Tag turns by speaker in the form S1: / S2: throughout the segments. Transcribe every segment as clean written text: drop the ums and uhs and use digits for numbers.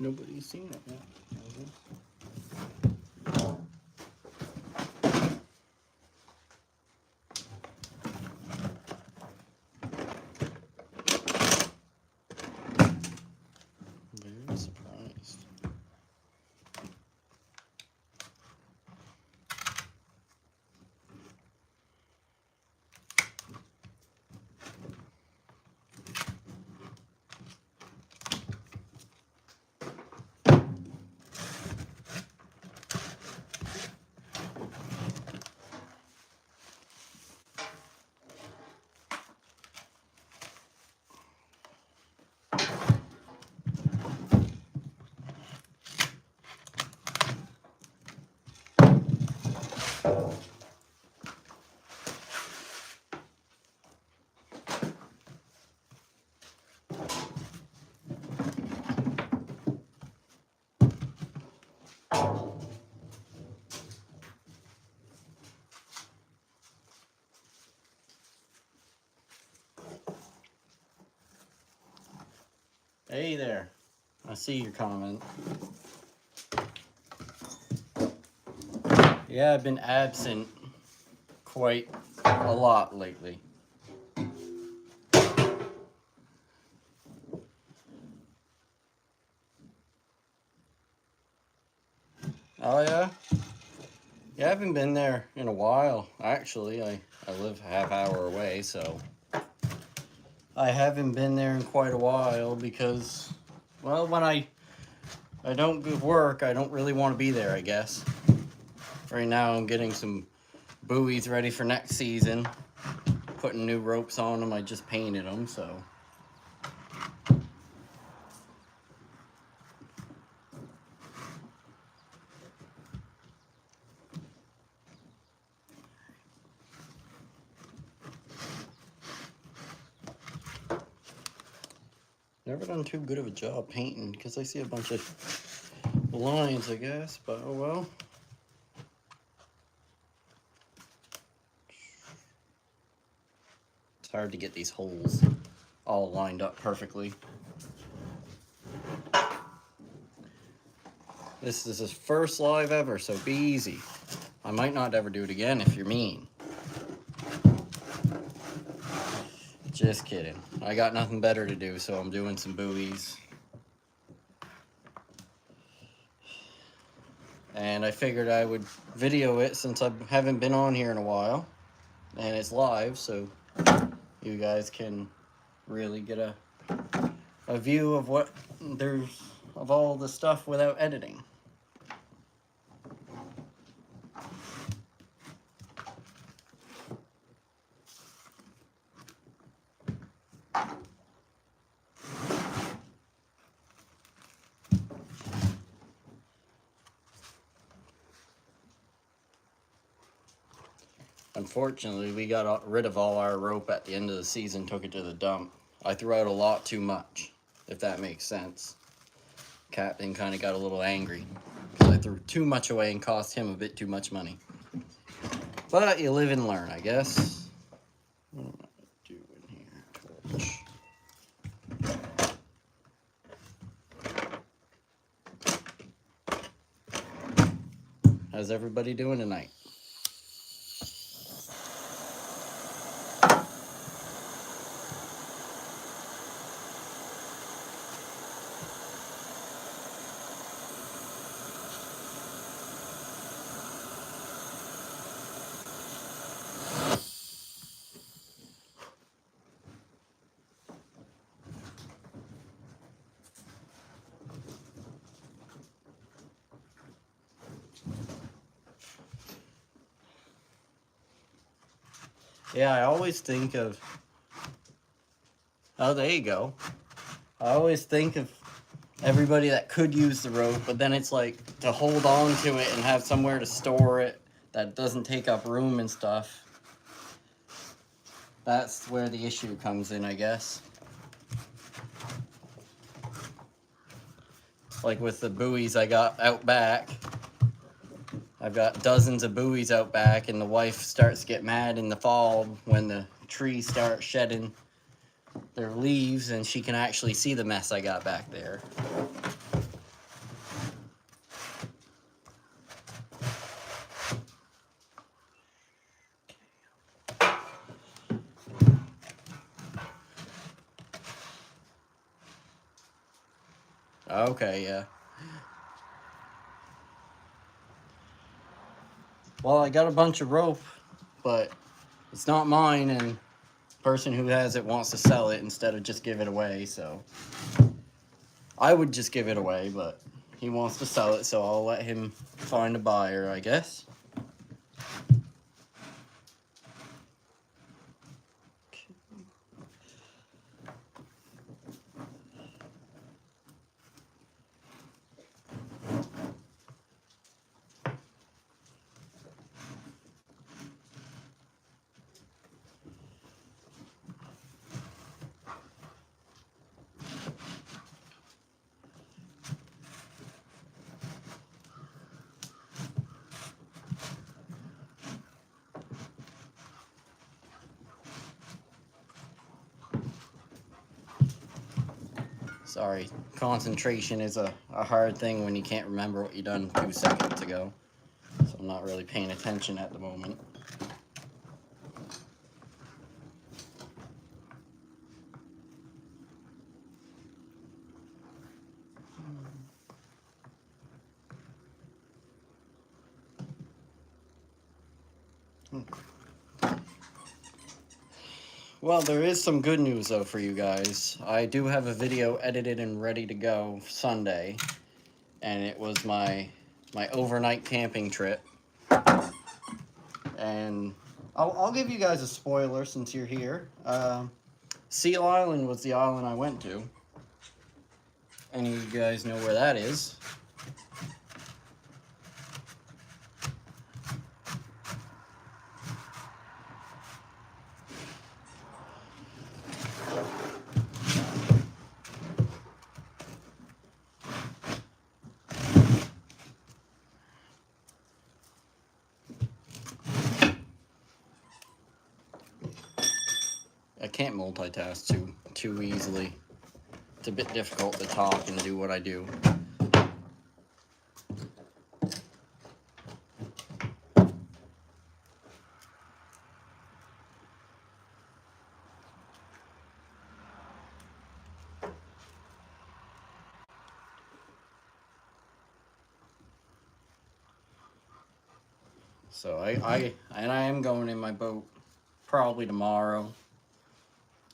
S1: Nobody's seen it yet. Very surprised. Hey there. I see your comment. Yeah, I've been absent quite a lot lately. Oh yeah? Yeah, I haven't been there in a while. Actually, I live a half hour away, so I haven't been there in quite a while because, well, when I don't work, I don't really want to be there, I guess. Right now I'm getting some buoys ready for next season. Putting new ropes on them. I just painted them, so. Never done too good of a job painting because I see a bunch of lines, I guess, but oh well. It's hard to get these holes all lined up perfectly. This is his first live ever, so be easy. I might not ever do it again if you're mean. Just kidding. I got nothing better to do, so I'm doing some buoys. And I figured I would video it since I haven't been on here in a while. And it's live, so you guys can really get a view of what there's of all the stuff without editing. Unfortunately, we got rid of all our rope at the end of the season, took it to the dump. I threw out a lot too much, if that makes sense. Captain kind of got a little angry because I threw too much away and cost him a bit too much money. But you live and learn, I guess. What am I doing here? Torch. How's everybody doing tonight? Yeah, I always think of... Oh, there you go. I always think of everybody that could use the rope, but then it's like to hold on to it and have somewhere to store it that doesn't take up room and stuff. That's where the issue comes in, I guess. Like with the buoys I got out back. I've got dozens of buoys out back, and the wife starts to get mad in the fall when the trees start shedding their leaves, and she can actually see the mess I got back there. Okay, yeah. Well, I got a bunch of rope, but it's not mine, and the person who has it wants to sell it instead of just give it away, so I would just give it away, but he wants to sell it, so I'll let him find a buyer, I guess. Sorry, concentration is a hard thing when you can't remember what you done 2 seconds ago. So I'm not really paying attention at the moment. Well, there is some good news though for you guys. I do have a video edited and ready to go Sunday, and it was my overnight camping trip. And I'll give you guys a spoiler since you're here. Seal Island was the island I went to. Any of you guys know where that is? I can't multitask too easily. It's a bit difficult to talk and do what I do. So I am going in my boat probably tomorrow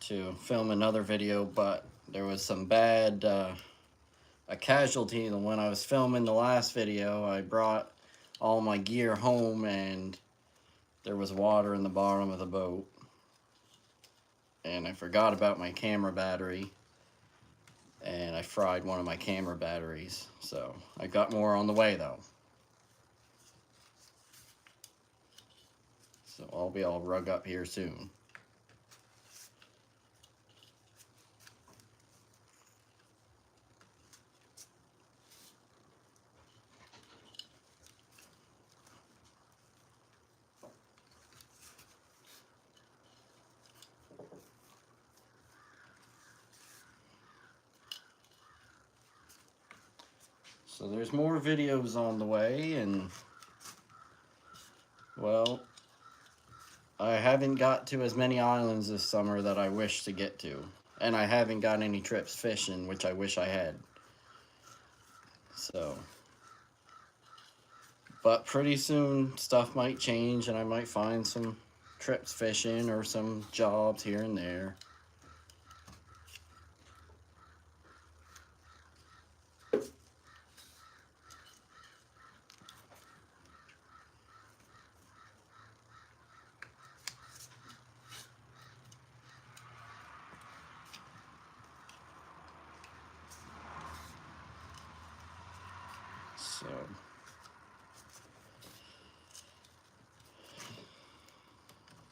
S1: to film another video, but there was some bad a casualty when I was filming the last video. I brought all my gear home and there was water in the bottom of the boat, and I forgot about my camera battery, and I fried one of my camera batteries. So I got more on the way though. So I'll be all rug up here soon. So there's more videos on the way, and well, I haven't got to as many islands this summer that I wish to get to. And I haven't got any trips fishing, which I wish I had. So, but pretty soon stuff might change and I might find some trips fishing or some jobs here and there. So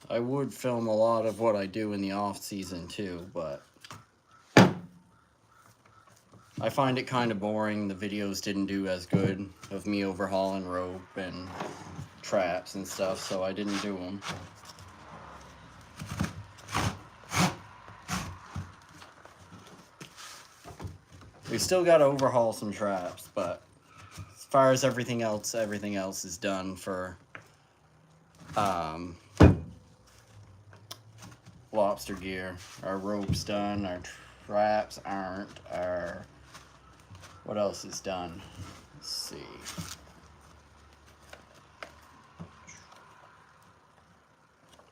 S1: I would film a lot of what I do in the off season too, but I find it kind of boring. The videos didn't do as good of me overhauling rope and traps and stuff, so I didn't do them. We still got to overhaul some traps, but as far as everything else is done for lobster gear. Our rope's done, our traps aren't, our What else is done? Let's see.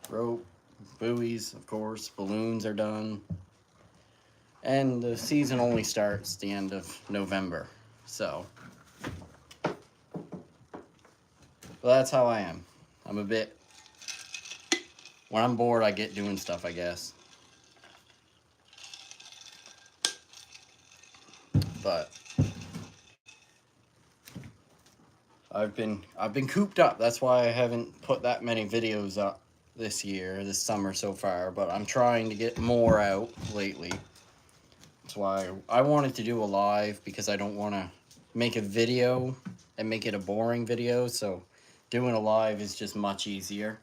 S1: Rope, buoys, of course, balloons are done. And the season only starts the end of November. So, well, that's how I am. I'm a bit, when I'm bored, I get doing stuff, I guess. But I've been cooped up. That's why I haven't put that many videos up this summer so far, but I'm trying to get more out lately. That's why I wanted to do a live, because I don't want to make a video and make it a boring video, so doing a live is just much easier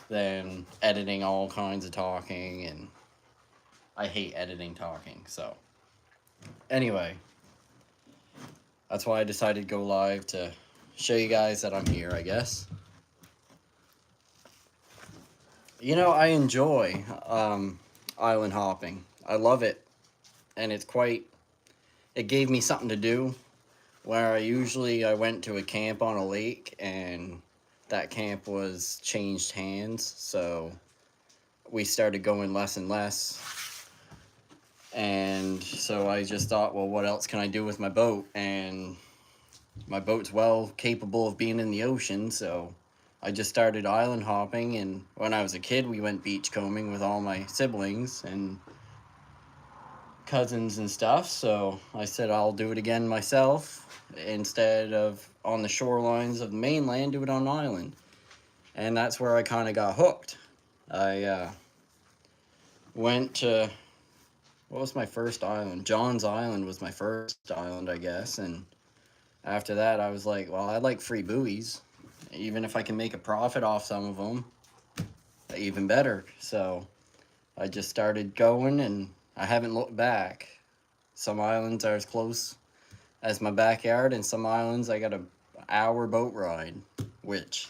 S1: than editing all kinds of talking, and I hate editing talking. So anyway, that's why I decided to go live, to show you guys that I'm here, I guess. You know, I enjoy island hopping. I love it, and it gave me something to do, where I went to a camp on a lake, and that camp was changed hands, so we started going less and less. And so I just thought, well, what else can I do with my boat? And my boat's well capable of being in the ocean, so I just started island hopping. And when I was a kid, we went beachcombing with all my siblings and cousins and stuff, so I said I'll do it again myself. Instead of on the shorelines of the mainland, do it on an island. And that's where I kind of got hooked. I went to, what was my first island? John's Island was my first island, I guess. And after that, I was like, well, I like free buoys. Even if I can make a profit off some of them, even better. So I just started going, and I haven't looked back. Some islands are as close as my backyard, and some islands I got an hour boat ride, which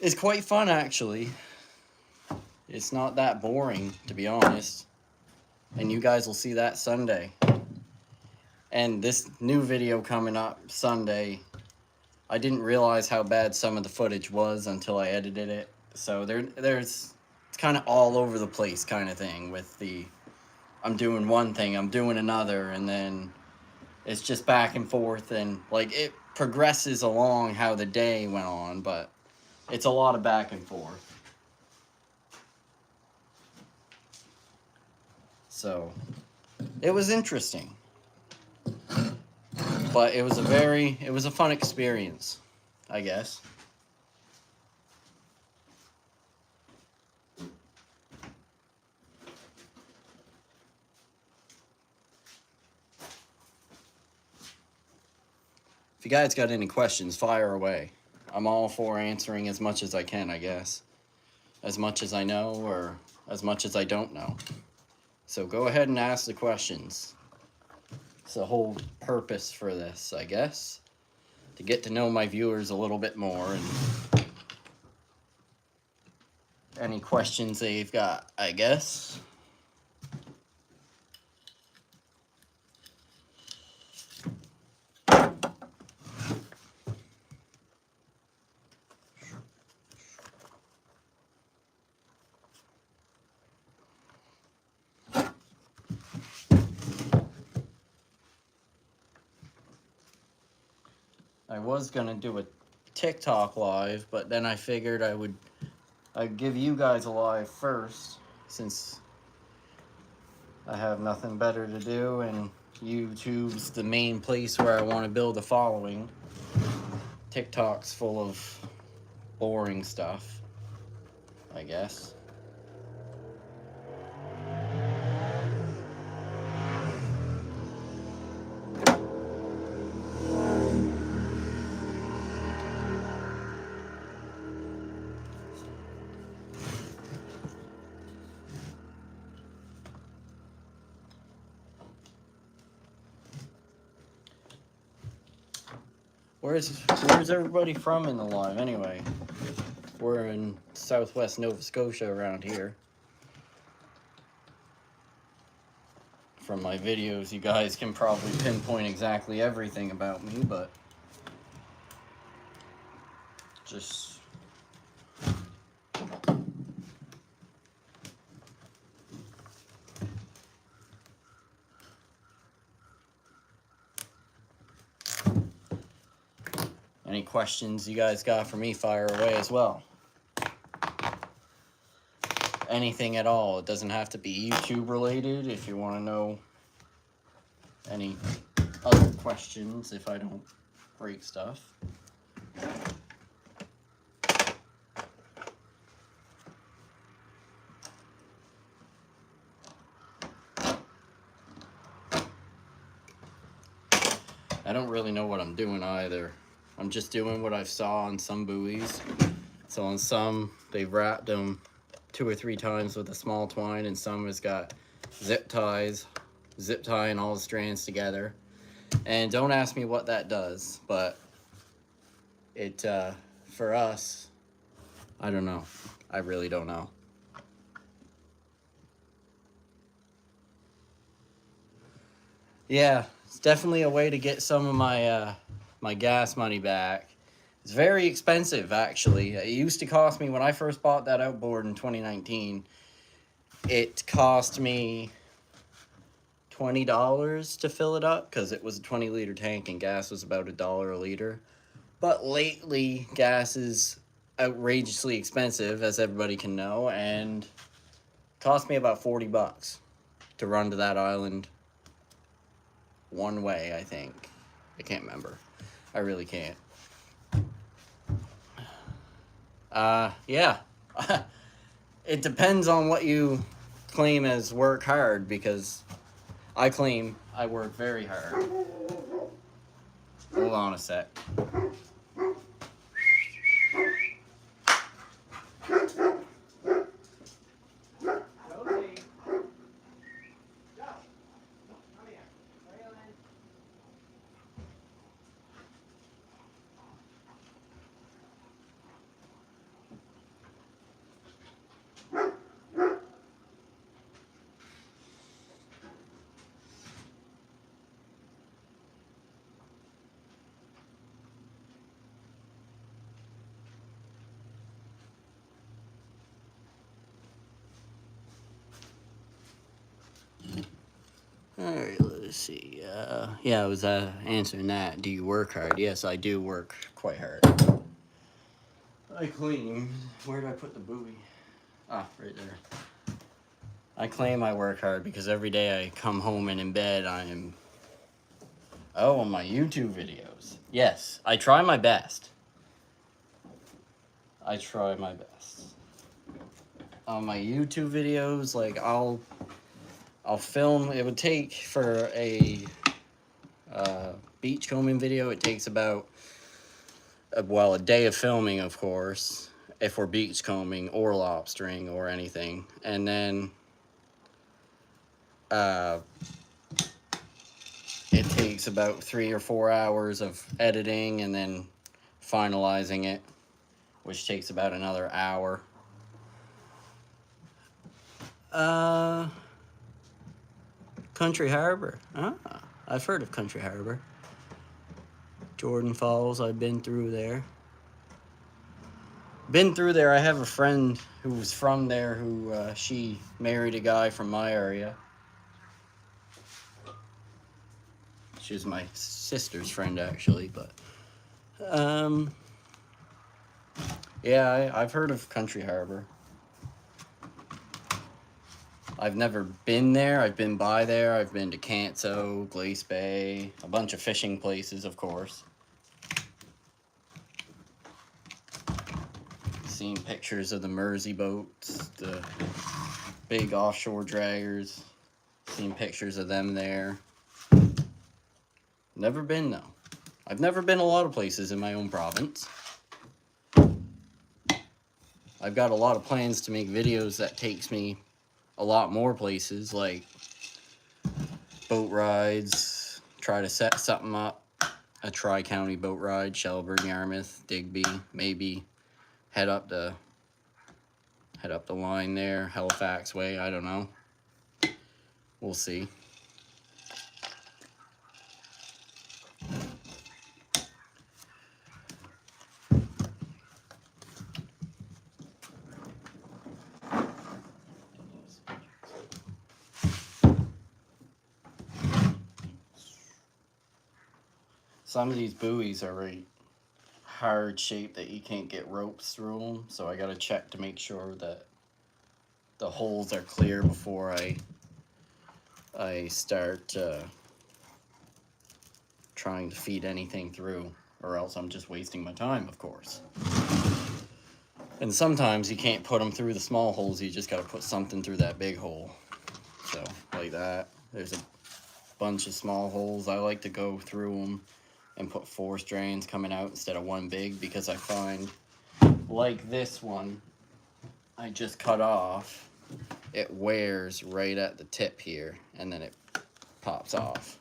S1: is quite fun, actually. It's not that boring, to be honest. And you guys will see that Sunday. And this new video coming up Sunday, I didn't realize how bad some of the footage was until I edited it. So it's kind of all over the place kind of thing, with the, I'm doing one thing, I'm doing another, and then it's just back and forth, and like it progresses along how the day went on, but it's a lot of back and forth. So it was interesting, but it was a fun experience, I guess. If you guys got any questions, fire away. I'm all for answering as much as I can, I guess. As much as I know, or as much as I don't know. So go ahead and ask the questions. It's the whole purpose for this, I guess. To get to know my viewers a little bit more, and any questions they've got, I guess. I was gonna do a TikTok live, but then I figured I'd give you guys a live first, since I have nothing better to do, and YouTube's the main place where I want to build a following. TikTok's full of boring stuff, I guess. Where's everybody from in the live anyway? We're in southwest Nova Scotia around here. from my videos, you guys can probably pinpoint exactly everything about me, but just any questions you guys got for me, fire away as well. Anything at all. It doesn't have to be YouTube related. If you want to know any other questions, if I don't break stuff. I don't really know what I'm doing either. I'm just doing what I saw on some buoys. So on some, they've wrapped them 2 or 3 times with a small twine, and some has got zip ties, zip tying all the strands together. And don't ask me what that does, but it, for us, I don't know. I really don't know. Yeah, it's definitely a way to get some of my, my gas money back. It's very expensive, actually. It used to cost me, when I first bought that outboard in 2019, it cost me $20 to fill it up because it was a 20-liter tank and gas was about $1 a liter. But lately, gas is outrageously expensive, as everybody can know, and cost me about $40 to run to that island one way, I think. I can't remember. I really can't. Yeah. It depends on what you claim as work hard, because I claim I work very hard. Hold on a sec. Alright, let's see. Yeah, I was answering that. Do you work hard? Yes, I do work quite hard. I claim... Where did I put the buoy? Ah, right there. I claim I work hard because every day I come home and in bed I am... Oh, on my YouTube videos. Yes, I try my best. I try my best. On my YouTube videos, like, I'll film. It would take, for a beachcombing video, it takes about, well, a day of filming, of course, if we're beachcombing or lobstering or anything. And then it takes about 3 or 4 hours of editing and then finalizing it, which takes about another hour. Country Harbor. Ah, I've heard of Country Harbor. Jordan Falls, I've been through there. I have a friend who was from there who, she married a guy from my area. She was my sister's friend, actually, but... Yeah, I've heard of Country Harbor. I've never been there. I've been by there. I've been to Canso, Glace Bay, a bunch of fishing places, of course. Seen pictures of the Mersey boats, the big offshore draggers. Seen pictures of them there. Never been, though. I've never been a lot of places in my own province. I've got a lot of plans to make videos that takes me a lot more places, like boat rides, try to set something up, a tri-county boat ride, Shelburne, Yarmouth, Digby, maybe head up the line there, Halifax way, I don't know. We'll see. some of these buoys are really hard shaped that you can't get ropes through them, so I gotta check to make sure that the holes are clear before I start trying to feed anything through, or else I'm just wasting my time, of course. And sometimes you can't put them through the small holes, you just gotta put something through that big hole. So, like that. There's a bunch of small holes. I like to go through them and put 4 strands coming out instead of one big, because I find, like this one I just cut off, it wears right at the tip here, and then it pops off.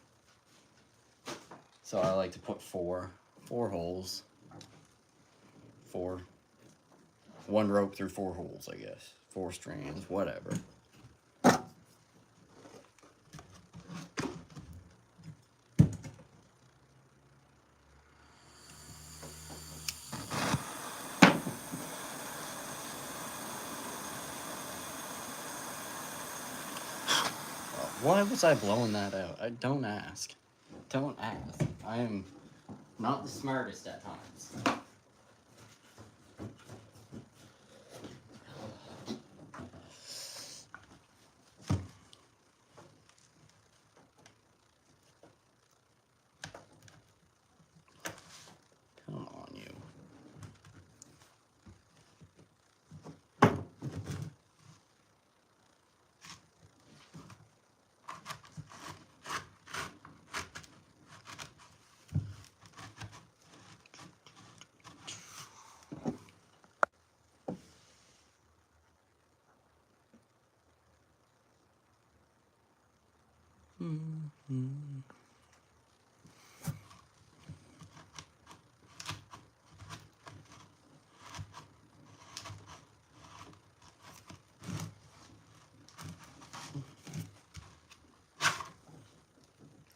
S1: So I like to put four holes, 1 rope through 4 holes, I guess. 4 strands, whatever. Why was I blowing that out? Don't ask. Don't ask. I am not the smartest at times. Come on, you.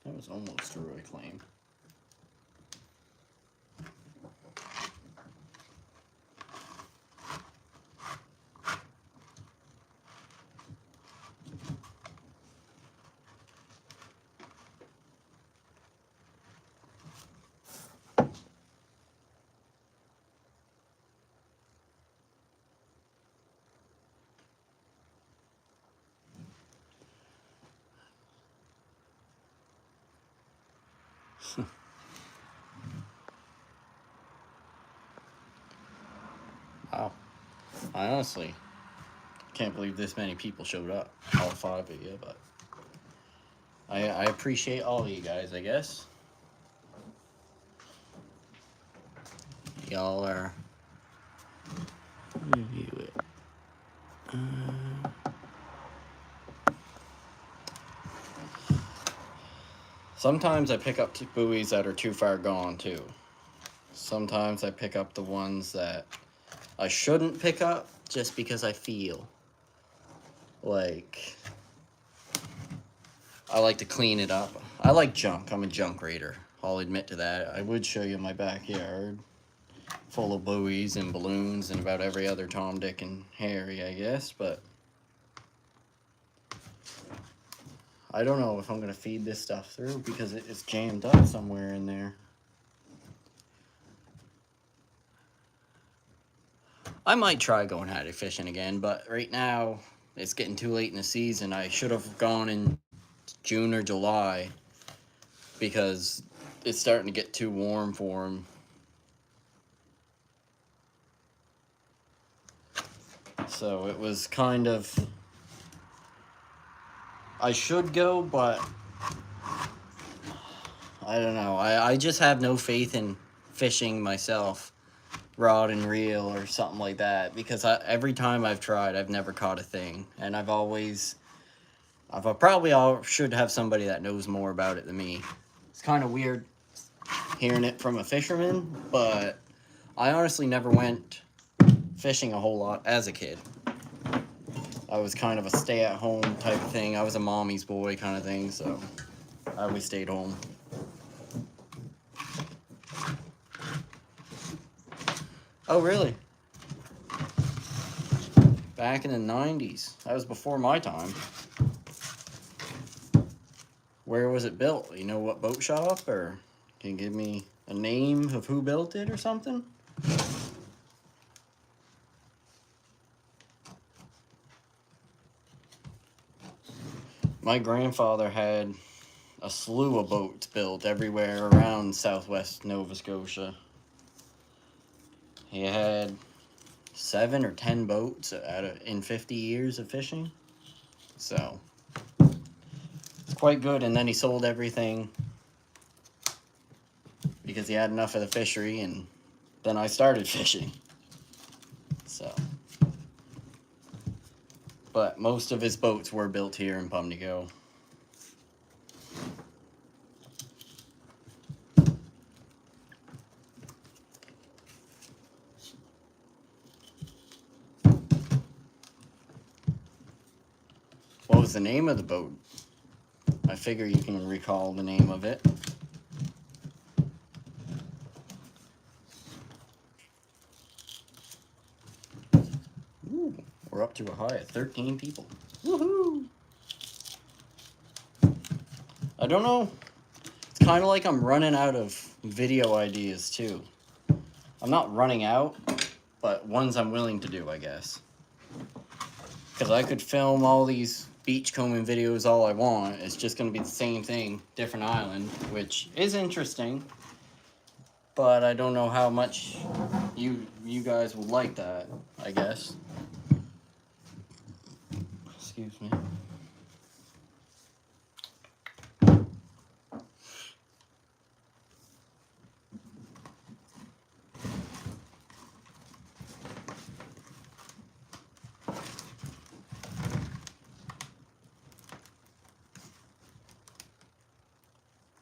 S1: That was almost through, I claim. Wow. I honestly can't believe this many people showed up. All 5 of you, but I appreciate all of you guys, I guess. Y'all are... review it. Sometimes I pick up buoys that are too far gone, too. Sometimes I pick up the ones that I shouldn't pick up just because I feel like I like to clean it up. I like junk. I'm a junk raider. I'll admit to that. I would show you my backyard full of buoys and balloons and about every other Tom, Dick, and Harry, I guess, but I don't know if I'm going to feed this stuff through because it's jammed up somewhere in there. I might try going haddock fishing again, but right now it's getting too late in the season. I should have gone in June or July because it's starting to get too warm for them. So it was kind of... I should go, but I don't know. I just have no faith in fishing myself, rod and reel or something like that, because every time I've tried, I've never caught a thing, and I've probably should have somebody that knows more about it than me. It's kind of weird hearing it from a fisherman, but I honestly never went fishing a whole lot as a kid. I was kind of a stay-at-home type of thing. I was a mommy's boy kind of thing, so I always stayed home. Oh, really? Back in the 90s. That was before my time. Where was it built? You know what boat shop, or Can you give me a name of who built it or something? My grandfather had a slew of boats built everywhere around southwest Nova Scotia. He had 7 or 10 boats in 50 years of fishing. So, it's quite good. And then he sold everything because he had enough of the fishery, and then I started fishing. So, but most of his boats were built here in Pumlico. What was the name of the boat? I figure you can recall the name of it. Ooh, we're up to a high of 13 people. Woohoo! I don't know. It's kind of like I'm running out of video ideas too. I'm not running out, but ones I'm willing to do, I guess. Because I could film all these beachcombing videos all I want. It's just going to be the same thing, different island, which is interesting. But I don't know how much you guys will like that, I guess. Excuse me.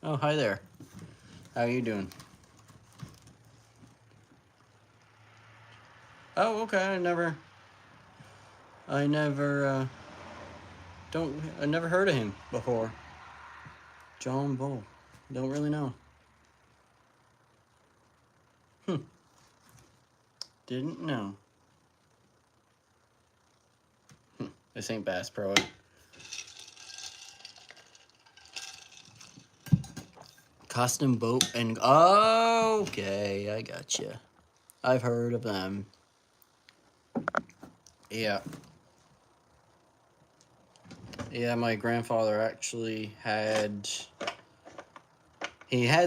S1: Oh, hi there. How you doing? Oh, okay. I never heard of him before. John Bull. Don't really know. Didn't know. This ain't Bass Pro. Custom boat and okay, I gotcha. I've heard of them. Yeah. Yeah, my grandfather actually had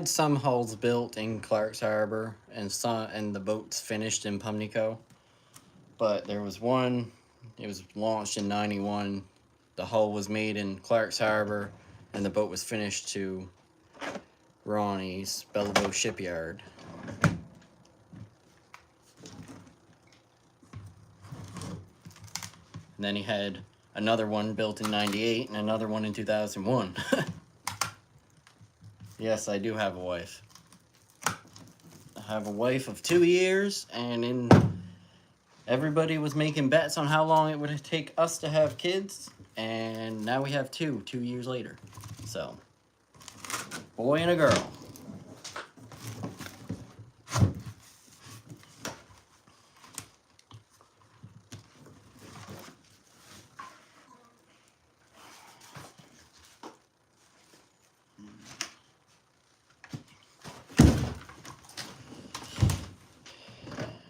S1: some hulls built in Clark's Harbor and the boats finished in Pumlico. But there was one, it was launched in 91. The hull was made in Clark's Harbor and the boat was finished to Ronnie's Bellevue Shipyard. And then he had another one built in 98 and another one in 2001. Yes, I do have a wife. I have a wife of 2 years, and everybody was making bets on how long it would take us to have kids, and now we have 2 years later. So, boy and a girl.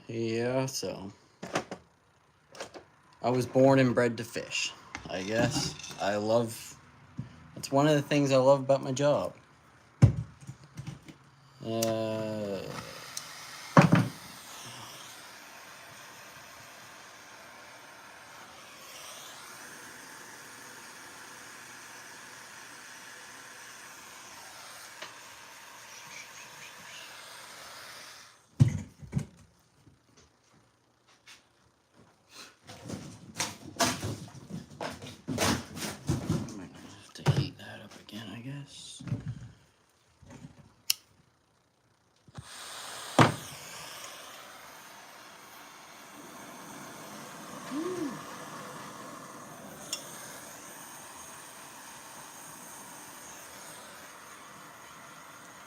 S1: Yeah, so I was born and bred to fish, I guess. It's one of the things I love about my job.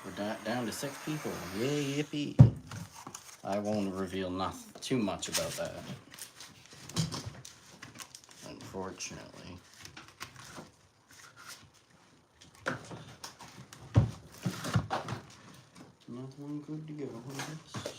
S1: We're down to 6 people. Yay, yippee. I won't reveal too much about that. Unfortunately. another one good to go, I guess.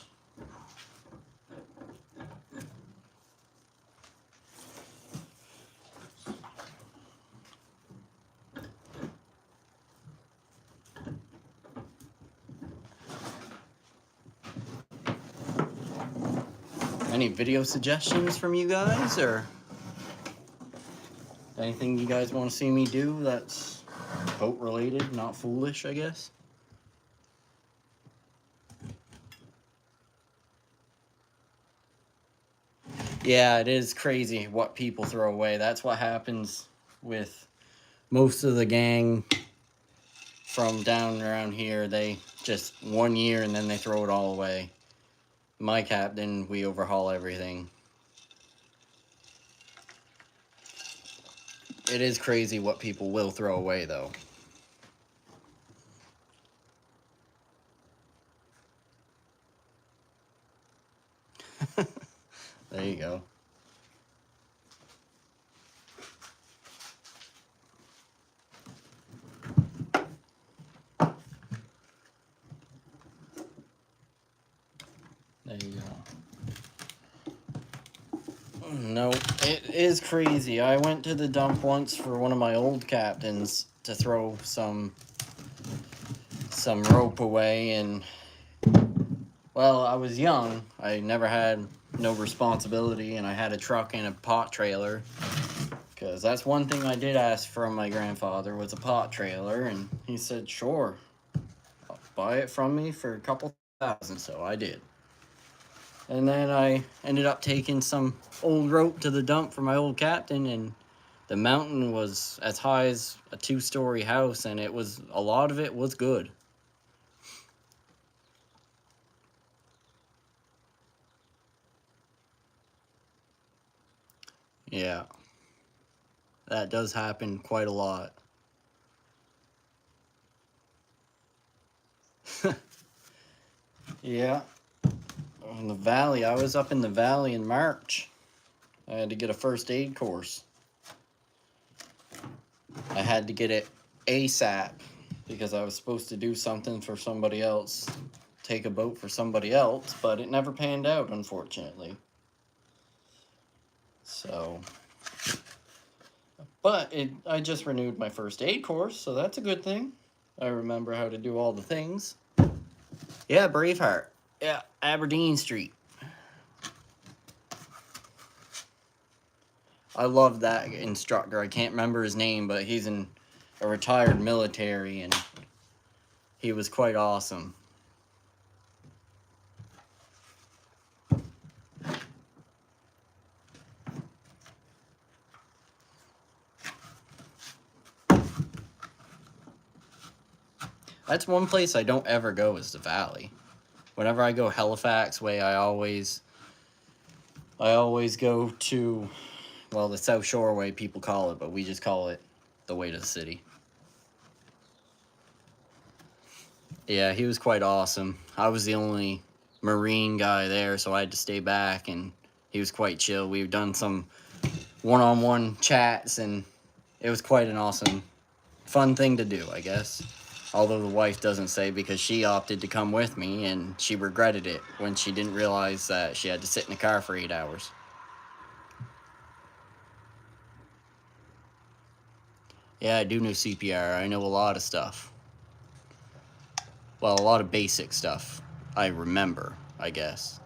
S1: Any video suggestions from you guys, or anything you guys want to see me do that's boat related, not foolish, I guess? Yeah, it is crazy what people throw away. That's what happens with most of the gang from down around here. They just 1 year and then they throw it all away. My captain, we overhaul everything. It is crazy what people will throw away, though. There you go. There you go. No, it is crazy. I went to the dump once for one of my old captains to throw some rope away, and well, I was young. I never had no responsibility, and I had a truck and a pot trailer, because that's one thing I did ask from my grandfather was a pot trailer, and he said, sure, I'll buy it from me for a couple thousand, so I did. And then I ended up taking some old rope to the dump for my old captain, and the mountain was as high as a 2-story house, and it was, a lot of it was good. Yeah, that does happen quite a lot. Yeah, in the valley, I was up in the valley in March. I had to get a first aid course. I had to get it ASAP because I was supposed to do something for somebody else, take a boat for somebody else, but it never panned out, unfortunately. So, but I just renewed my first aid course, so that's a good thing. I remember how to do all the things. Yeah, Braveheart. Yeah, Aberdeen Street. I love that instructor. I can't remember his name, but he's a retired military, and he was quite awesome. That's one place I don't ever go is the valley. Whenever I go Halifax way, I always go to, well, the South Shore way people call it, but we just call it the way to the city. Yeah, he was quite awesome. I was the only Marine guy there, so I had to stay back, and he was quite chill. We've done some one-on-one chats, and it was quite an awesome, fun thing to do, I guess. Although the wife doesn't say, because she opted to come with me, and she regretted it when she didn't realize that she had to sit in the car for 8 hours. Yeah, I do know CPR. I know a lot of stuff. Well, a lot of basic stuff. I remember, I guess.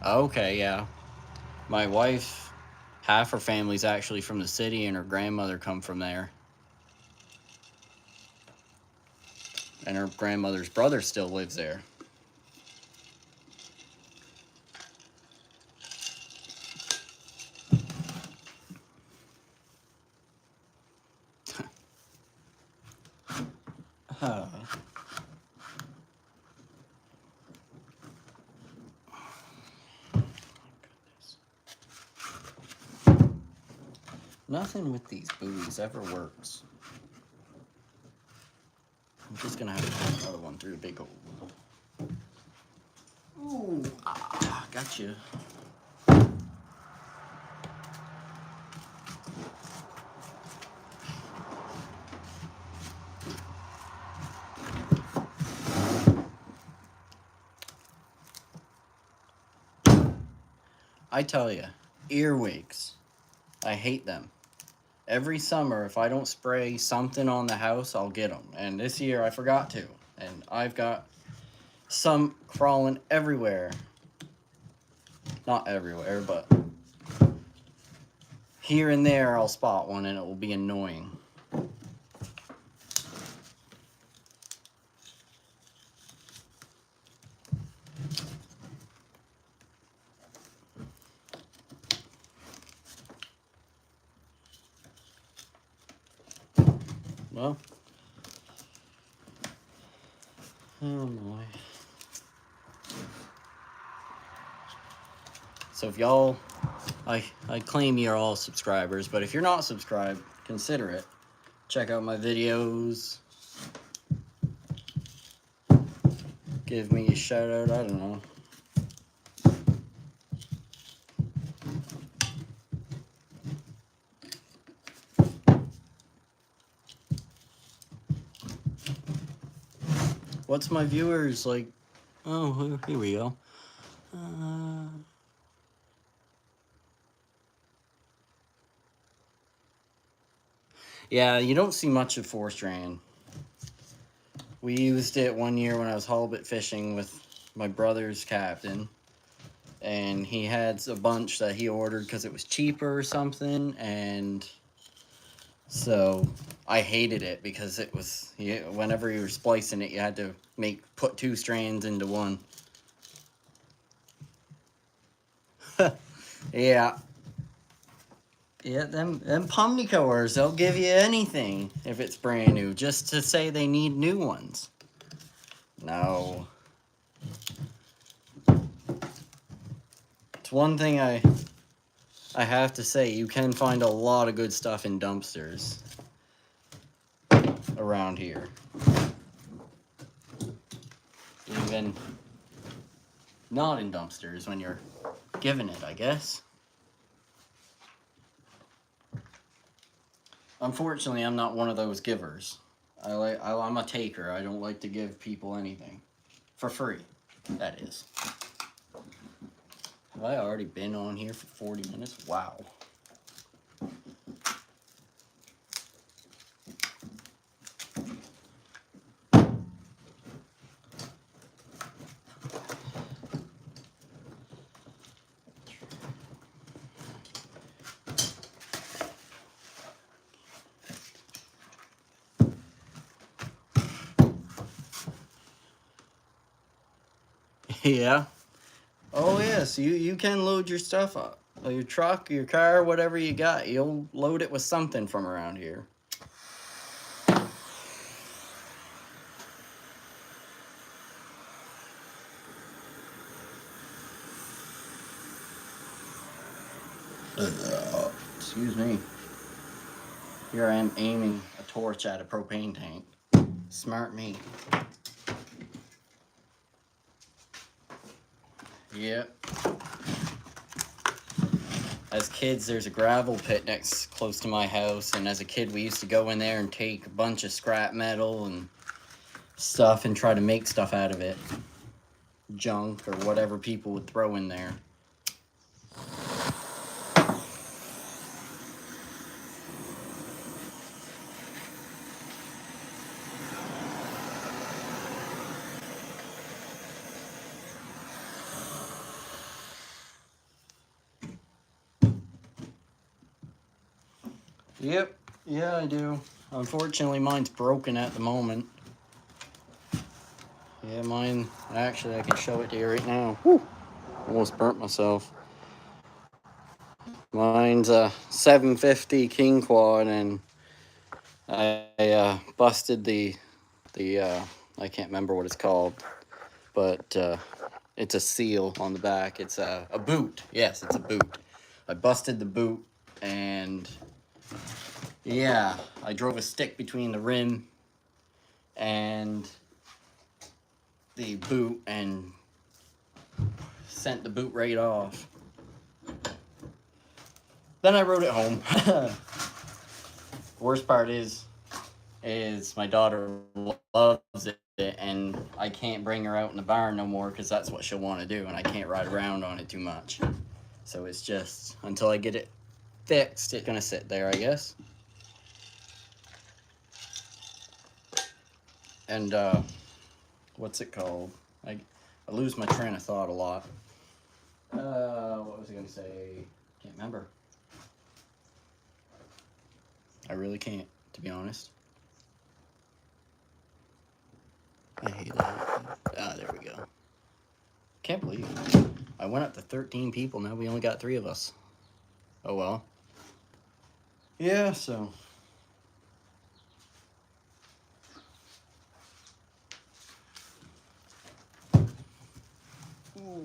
S1: Okay, yeah. My wife, half her family's actually from the city, and her grandmother come from there. And her grandmother's brother still lives there. Nothing with these buoys ever works. I'm just gonna have to put another one through a big hole. Ooh, gotcha. I tell you, earwigs. I hate them. Every summer, if I don't spray something on the house, I'll get them. And this year, I forgot to. And I've got some crawling everywhere. Not everywhere, but here and there, I'll spot one and it will be annoying. Well, oh my. So if y'all, I claim you're all subscribers, but if you're not subscribed, consider it. Check out my videos. Give me a shout out, I don't know. What's my viewers like? Oh, here we go. Yeah, you don't see much of 4-strand. We used it one year when I was halibut fishing with my brother's captain. And he had a bunch that he ordered because it was cheaper or something. And so I hated it because it was, whenever you were splicing it, you had to put 2 strands into one. Yeah. Yeah, them Pomnicoers, they'll give you anything if it's brand new, just to say they need new ones. No. It's one thing I have to say, you can find a lot of good stuff in dumpsters around here. Even not in dumpsters when you're given it, I guess. Unfortunately, I'm not one of those givers. I'm a taker. I don't like to give people anything. For free, that is. Have I already been on here for 40 minutes? Wow. Yeah. Oh yes, you can load your stuff up. Your truck, your car, whatever you got, you'll load it with something from around here. Excuse me. Here I am aiming a torch at a propane tank. Smart me. Yep. As kids, there's a gravel pit close to my house, and as a kid, we used to go in there and take a bunch of scrap metal and stuff and try to make stuff out of it. Junk or whatever people would throw in there. Yep, yeah, I do. Unfortunately, mine's broken at the moment. Yeah, mine, actually, I can show it to you right now. Whew, almost burnt myself. Mine's a 750 King Quad, and I busted the I can't remember what it's called, but it's a seal on the back. It's a boot. Yes, it's a boot. I busted the boot, and yeah, I drove a stick between the rim and the boot and sent the boot right off. Then I rode it home. Worst part is my daughter loves it, and I can't bring her out in the barn no more because that's what she'll want to do, and I can't ride around on it too much. So it's just, until I get it fixed, it's gonna sit there, I guess. And what's it called? I lose my train of thought a lot. What was I gonna say? Can't remember. I really can't, to be honest. I hate that. Ah, there we go. Can't believe it. I went up to 13 people. Now we only got 3 of us. Oh well. Yeah, so. Ooh,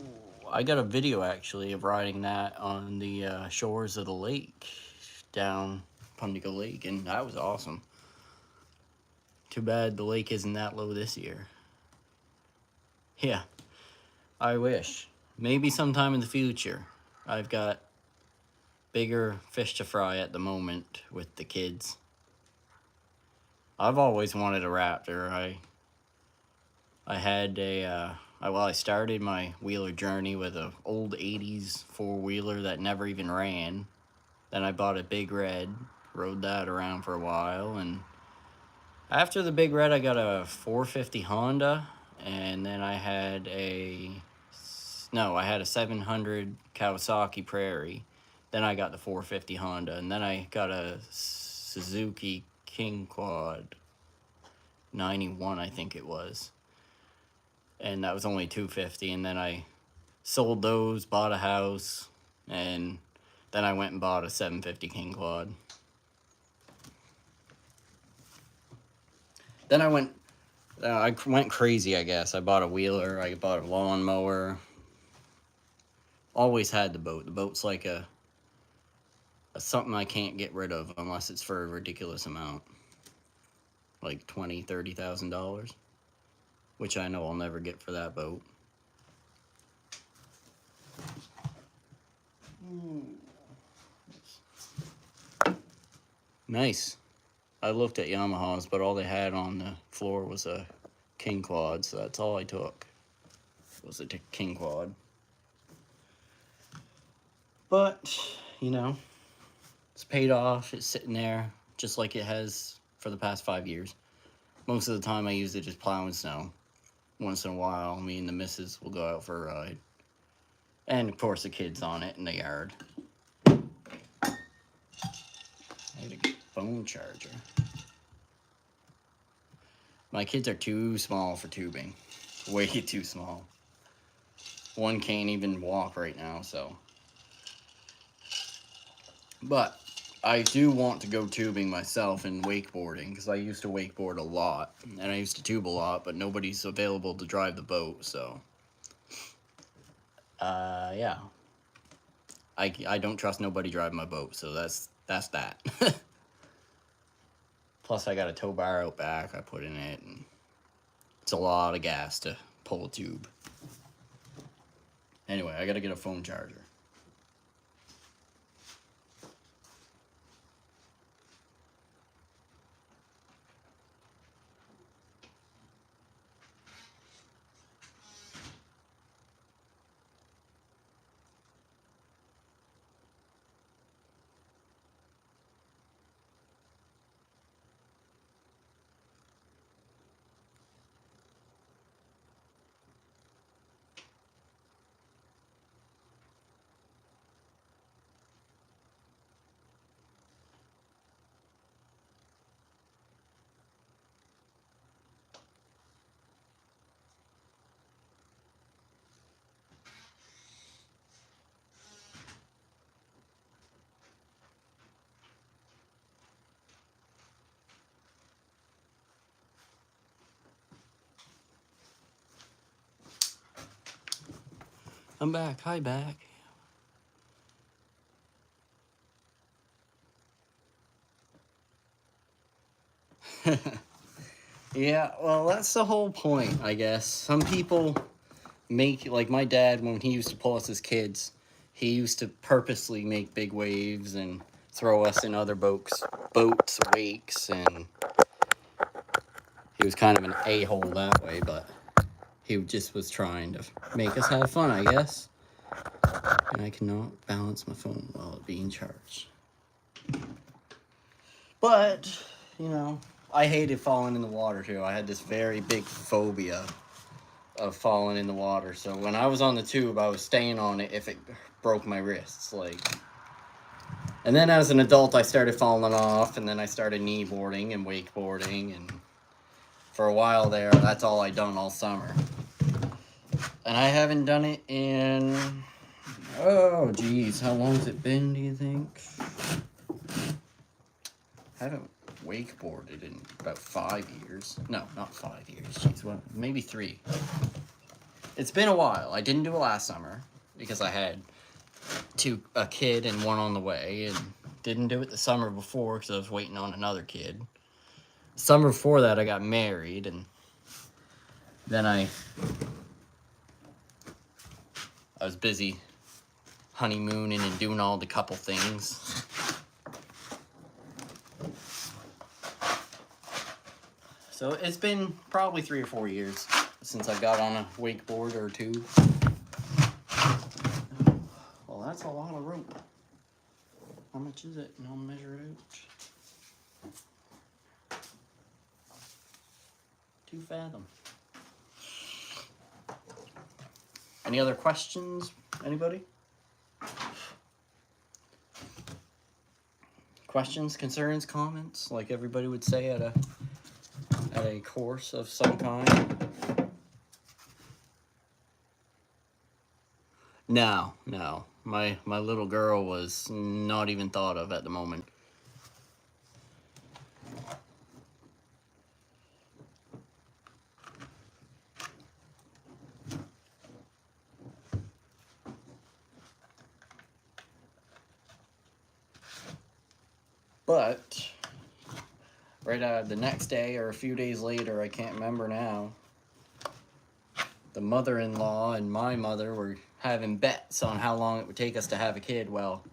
S1: I got a video actually of riding that on the shores of the lake down Pundigo Lake, and that was awesome. Too bad the lake isn't that low this year. Yeah, I wish. Maybe sometime in the future. I've got bigger fish to fry at the moment with the kids. I've always wanted a Raptor. I had a I started my wheeler journey with an old 80s four-wheeler that never even ran. Then I bought a Big Red, rode that around for a while, and after the Big Red I got a 450 Honda, and then I had a 700 Kawasaki Prairie. Then I got the 450 Honda, and then I got a Suzuki King Quad 91, I think it was. And that was only 250, and then I sold those, bought a house, and then I went and bought a 750 King Quad. Then I went crazy, I guess. I bought a wheeler, I bought a lawnmower. Always had the boat. The boat's like a something I can't get rid of unless it's for a ridiculous amount. Like $20,000-$30,000. Which I know I'll never get for that boat. Nice. I looked at Yamahas, but all they had on the floor was a King Quad, so that's all I took. Was a King Quad. But, you know, it's paid off. It's sitting there just like it has for the past 5 years. Most of the time I use it just plowing snow. Once in a while, me and the missus will go out for a ride. And, of course, the kids on it in the yard. I need a phone charger. My kids are too small for tubing. Way too small. One can't even walk right now, so. But I do want to go tubing myself and wakeboarding, because I used to wakeboard a lot. And I used to tube a lot, but nobody's available to drive the boat, so. Yeah. I don't trust nobody driving my boat, so that's that. Plus, I got a tow bar out back I put in it, and it's a lot of gas to pull a tube. Anyway, I gotta get a phone charger. I'm back. Hi, back. Yeah, well, that's the whole point, I guess. Some people make, like my dad, when he used to pull us as kids, he used to purposely make big waves and throw us in other boats, wakes, and he was kind of an a-hole that way, but he just was trying to make us have fun, I guess. And I cannot balance my phone while it being charged. But, you know, I hated falling in the water too. I had this very big phobia of falling in the water. So when I was on the tube, I was staying on it if it broke my wrists. Like, and then as an adult, I started falling off, and then I started kneeboarding and wakeboarding, and for a while there, that's all I done all summer. And I haven't done it in, oh geez, how long has it been, do you think? I haven't wakeboarded in about 5 years. No, not 5 years, jeez, what, maybe 3. It's been a while. I didn't do it last summer because I had a kid and one on the way, and didn't do it the summer before because I was waiting on another kid. Summer before that, I got married, and then I was busy honeymooning and doing all the couple things. So it's been probably 3 or 4 years since I got on a wakeboard or tube. Well, that's a lot of rope. How much is it? And I'll measure it out. 2 fathom. Any other questions? Anybody? Questions, concerns, comments, like everybody would say at a course of some kind? No. My little girl was not even thought of at the moment. But right the next day or a few days later, I can't remember now, the mother-in-law and my mother were having bets on how long it would take us to have a kid. Well,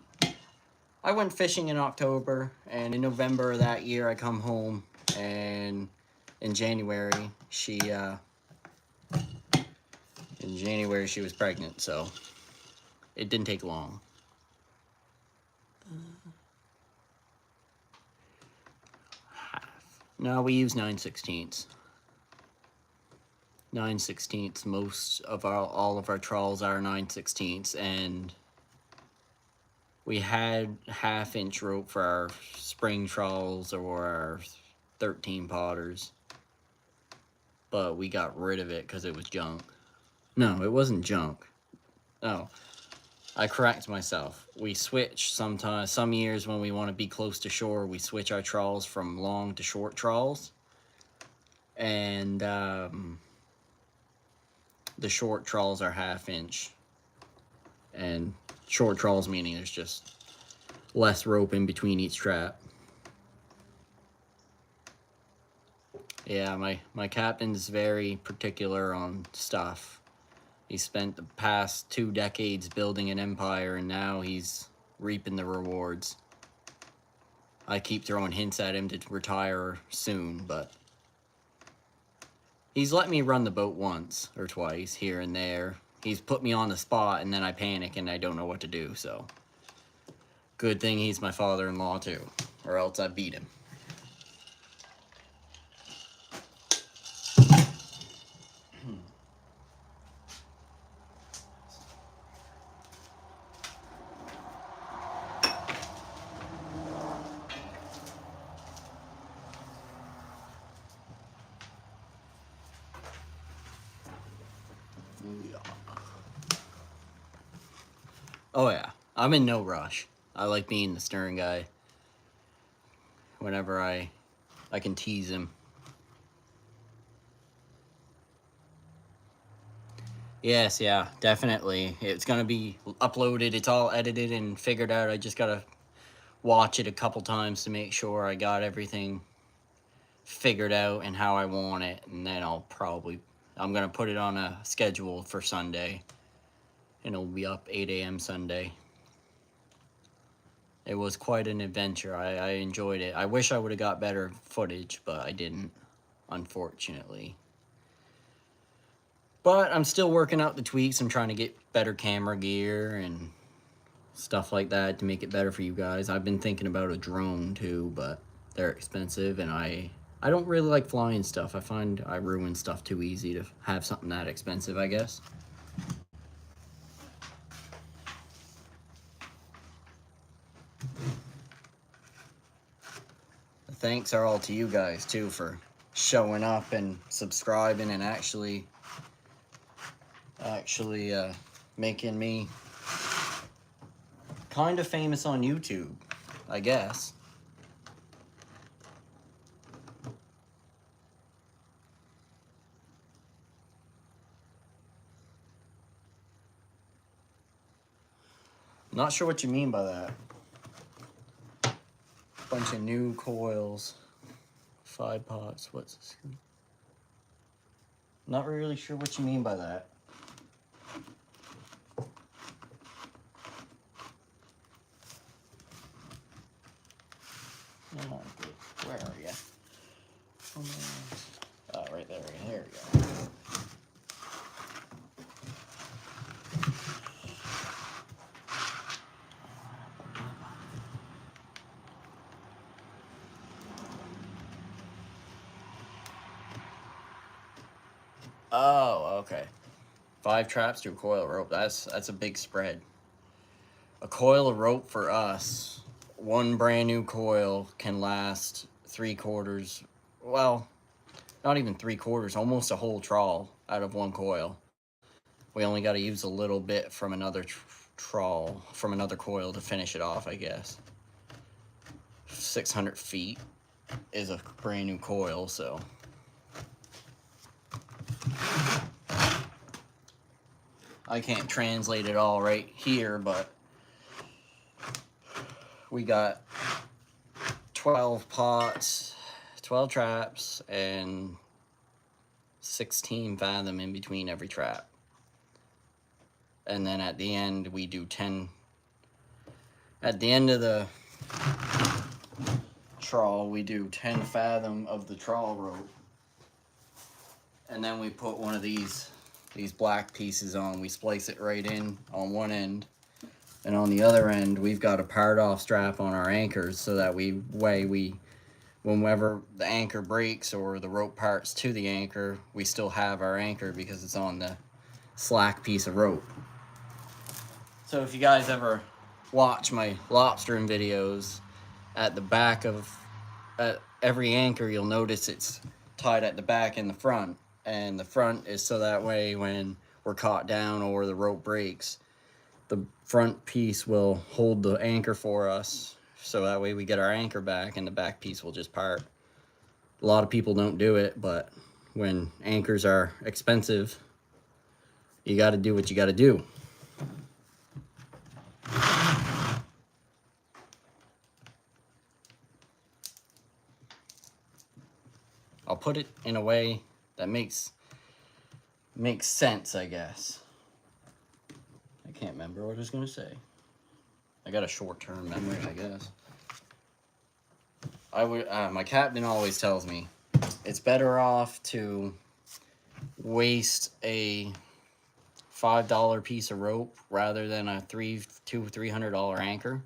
S1: I went fishing in October, and in November of that year I come home, and in January she was pregnant, so it didn't take long. No, we use 9/16. 9/16. Most of all of our trawls are 9/16, and we had 1/2-inch rope for our spring trawls or our 13 potters, but we got rid of it because it was junk. No, it wasn't junk. No, I correct myself. We switch sometimes. Some years when we want to be close to shore, we switch our trawls from long to short trawls, and the short trawls are 1/2-inch, and short trawls meaning there's just less rope in between each trap. Yeah, my captain's very particular on stuff. He spent the past 2 decades building an empire, and now he's reaping the rewards. I keep throwing hints at him to retire soon, but he's let me run the boat once or twice here and there. He's put me on the spot, and then I panic and I don't know what to do, so good thing he's my father-in-law too, or else I'd beat him. Oh yeah, I'm in no rush. I like being the stern guy. Whenever I can tease him. Yes, yeah, definitely. It's gonna be uploaded. It's all edited and figured out. I just gotta watch it a couple times to make sure I got everything figured out and how I want it, and then I'm gonna put it on a schedule for Sunday, and it'll be up 8 a.m. Sunday. It was quite an adventure. I enjoyed it. I wish I would have got better footage, but I didn't, unfortunately. But I'm still working out the tweaks. I'm trying to get better camera gear and stuff like that to make it better for you guys. I've been thinking about a drone too, but they're expensive, and I don't really like flying stuff. I find I ruin stuff too easy to have something that expensive, I guess. The thanks are all to you guys too for showing up and subscribing and actually making me kind of famous on YouTube, I guess. Not sure what you mean by that. Bunch of new coils, 5 pots. What's this? Not really sure what you mean by that. Oh, good. Where are you? Oh, right there. There we go. Oh, okay. 5 traps to a coil of rope. That's a big spread. A coil of rope for us, one brand new coil can last 3/4. Well, not even 3/4, almost a whole trawl out of one coil. We only got to use a little bit from another trawl, from another coil to finish it off, I guess. 600 feet is a brand new coil, so. I can't translate it all right here, but we got 12 pots, 12 traps, and 16 fathom in between every trap. And then at the end, we do 10. At the end of the trawl, we do 10 fathom of the trawl rope. And then we put one of these black pieces on. We splice it right in on one end. And on the other end, we've got a part off strap on our anchors, so that whenever the anchor breaks or the rope parts to the anchor, we still have our anchor because it's on the slack piece of rope. So if you guys ever watch my lobstering videos, at the back of every anchor, you'll notice it's tied at the back and the front. And the front is so that way when we're caught down or the rope breaks, the front piece will hold the anchor for us, so that way we get our anchor back and the back piece will just part. A lot of people don't do it, but when anchors are expensive, you got to do what you got to do. I'll put it in a way that makes sense, I guess. I can't remember what I was going to say. I got a short-term memory, I guess. My captain always tells me it's better off to waste a $5 piece of rope rather than a $300 anchor.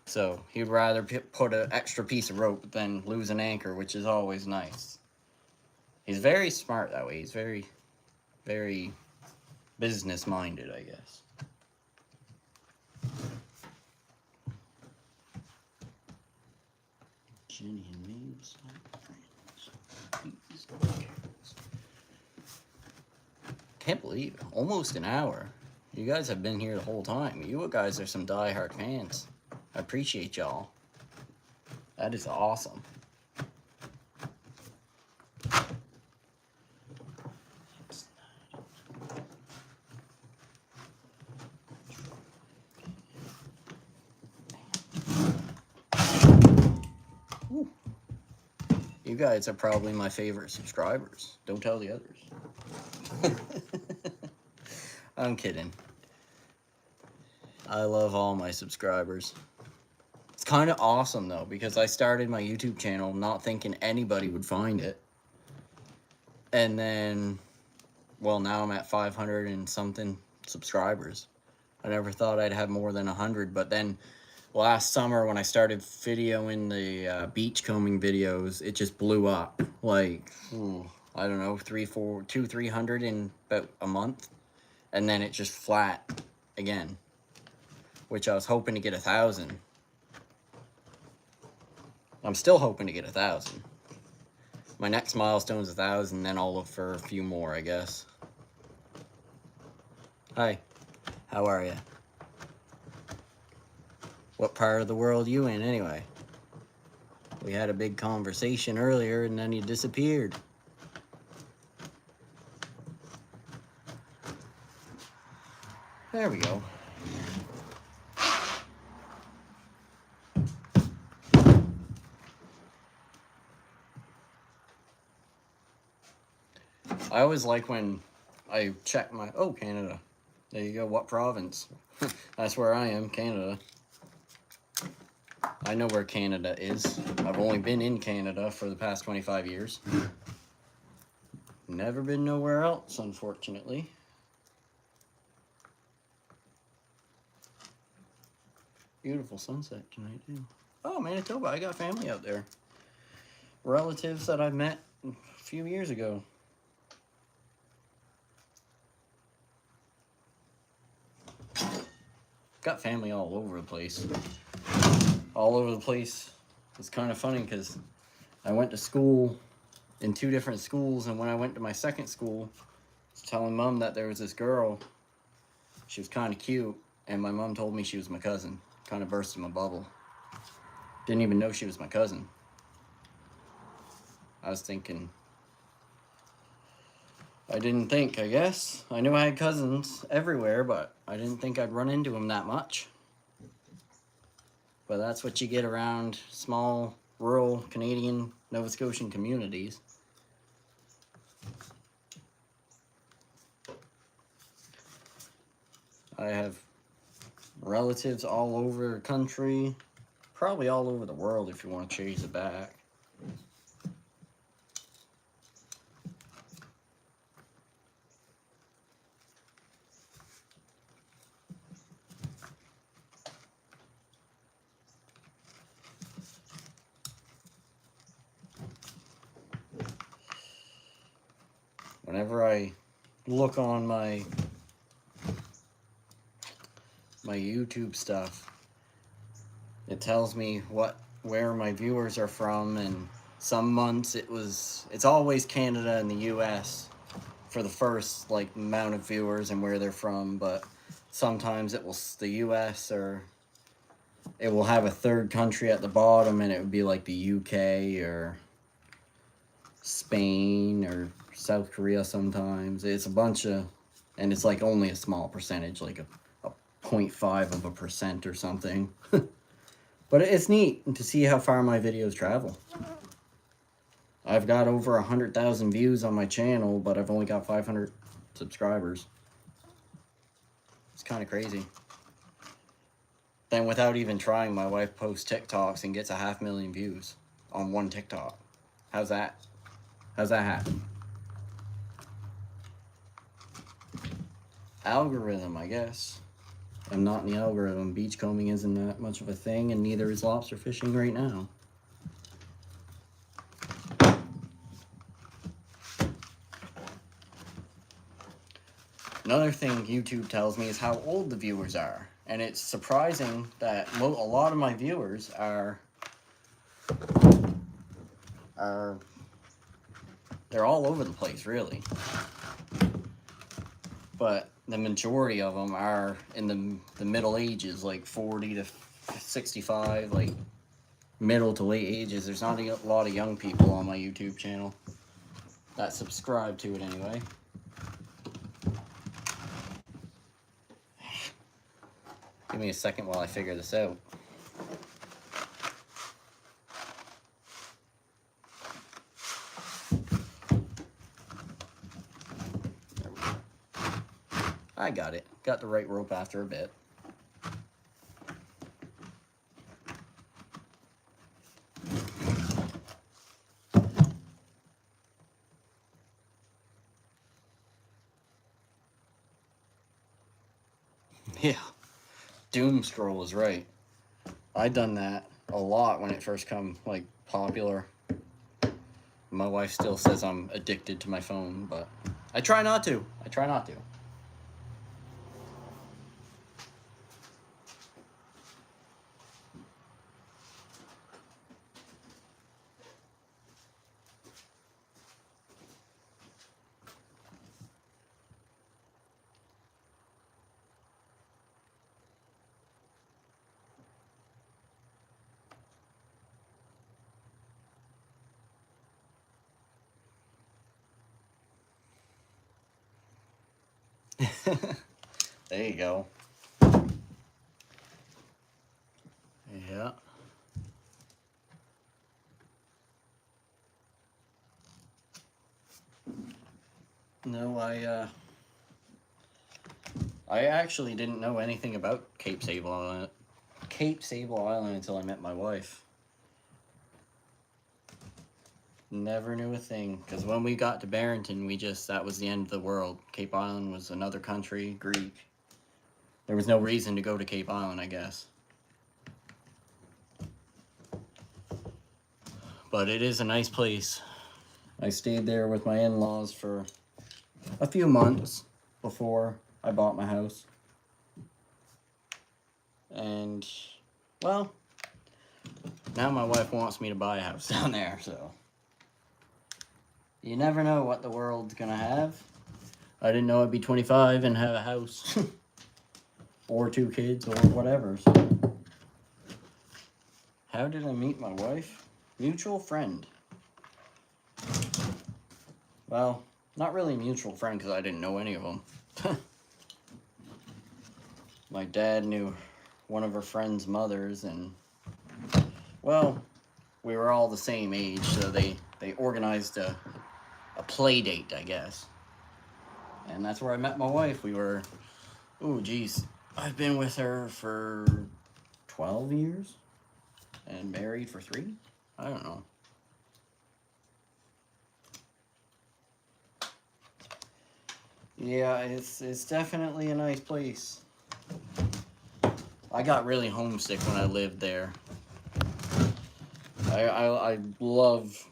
S1: So he'd rather put an extra piece of rope than lose an anchor, which is always nice. He's very smart that way. He's very, very business-minded, I guess. Jenny and Maeve's can't believe it. Almost an hour. You guys have been here the whole time. You guys are some diehard fans. I appreciate y'all. That is awesome. Ooh. You guys are probably my favorite subscribers. Don't tell the others. I'm kidding. I love all my subscribers. It's kind of awesome though, because I started my YouTube channel not thinking anybody would find it. And then, well, now I'm at 500 and something subscribers. I never thought I'd have more than 100, but then last summer when I started videoing the beachcombing videos, it just blew up. Like, I don't know, 300 in about a month. And then it just flat again, which I was hoping to get 1,000. I'm still hoping to get 1,000. My next milestone is 1,000, then I'll look for a few more, I guess. Hi, how are you? What part of the world you in, anyway? We had a big conversation earlier, and then you disappeared. There we go. I always like when I check my... Oh, Canada. There you go. What province? That's where I am, Canada. I know where Canada is. I've only been in Canada for the past 25 years. Never been nowhere else, unfortunately. Beautiful sunset tonight, too. Oh, Manitoba. I got family out there. Relatives that I met a few years ago. Got family all over the place. All over the place. It's kind of funny because I went to school in 2 different schools, and when I went to my second school, I was telling Mom that there was this girl. She was kind of cute, and my mom told me she was my cousin. Kind of bursted my bubble. Didn't even know she was my cousin. I was thinking... I didn't think, I guess. I knew I had cousins everywhere, but I didn't think I'd run into them that much. But that's what you get around small, rural, Canadian, Nova Scotian communities. I have relatives all over the country, probably all over the world if you want to chase it back. Whenever I look on my YouTube stuff, it tells me where my viewers are from, and some months it's always Canada and the US for the first amount of viewers and where they're from, but sometimes the US, or it will have a third country at the bottom, and it would be like the UK or Spain or South Korea sometimes. It's a bunch of, and it's only a small percentage, like a 0.5% or something. But it's neat to see how far my videos travel. I've got over 100,000 views on my channel, but I've only got 500 subscribers. It's kind of crazy. Then without even trying, my wife posts TikToks and gets 500,000 views on one TikTok. How's that? How's that happen? Algorithm, I guess. I'm not in the algorithm. Beachcombing isn't that much of a thing, and neither is lobster fishing right now. Another thing YouTube tells me is how old the viewers are. And it's surprising that a lot of my viewers are they're all over the place, really. But the majority of them are in the middle ages, like 40 to 65, like middle to late ages. There's not a lot of young people on my YouTube channel that subscribe to it anyway. Give me a second while I figure this out. I got it. Got the right rope after a bit. Yeah, Doom scroll is right. I done that a lot when it first come like popular. My wife still says I'm addicted to my phone, but I try not to. I try not to. There you go. Yeah. No, I actually didn't know anything about Cape Sable Island. Cape Sable Island until I met my wife. Never knew a thing, because when we got to Barrington, that was the end of the world. Cape Island was another country, Greek. There was no reason to go to Cape Island, I guess. But it is a nice place. I stayed there with my in-laws for a few months before I bought my house. And, well, now my wife wants me to buy a house down there, so. You never know what the world's gonna have. I didn't know I'd be 25 and have a house. Or 2 kids, or whatever, so. How did I meet my wife? Mutual friend. Well, not really a mutual friend because I didn't know any of them. My dad knew one of her friend's mothers, and, well, we were all the same age, so they organized a play date, I guess. And that's where I met my wife. We were, oh geez, I've been with her for 12 years and married for 3? I don't know. Yeah, it's definitely a nice place. I got really homesick when I lived there. I love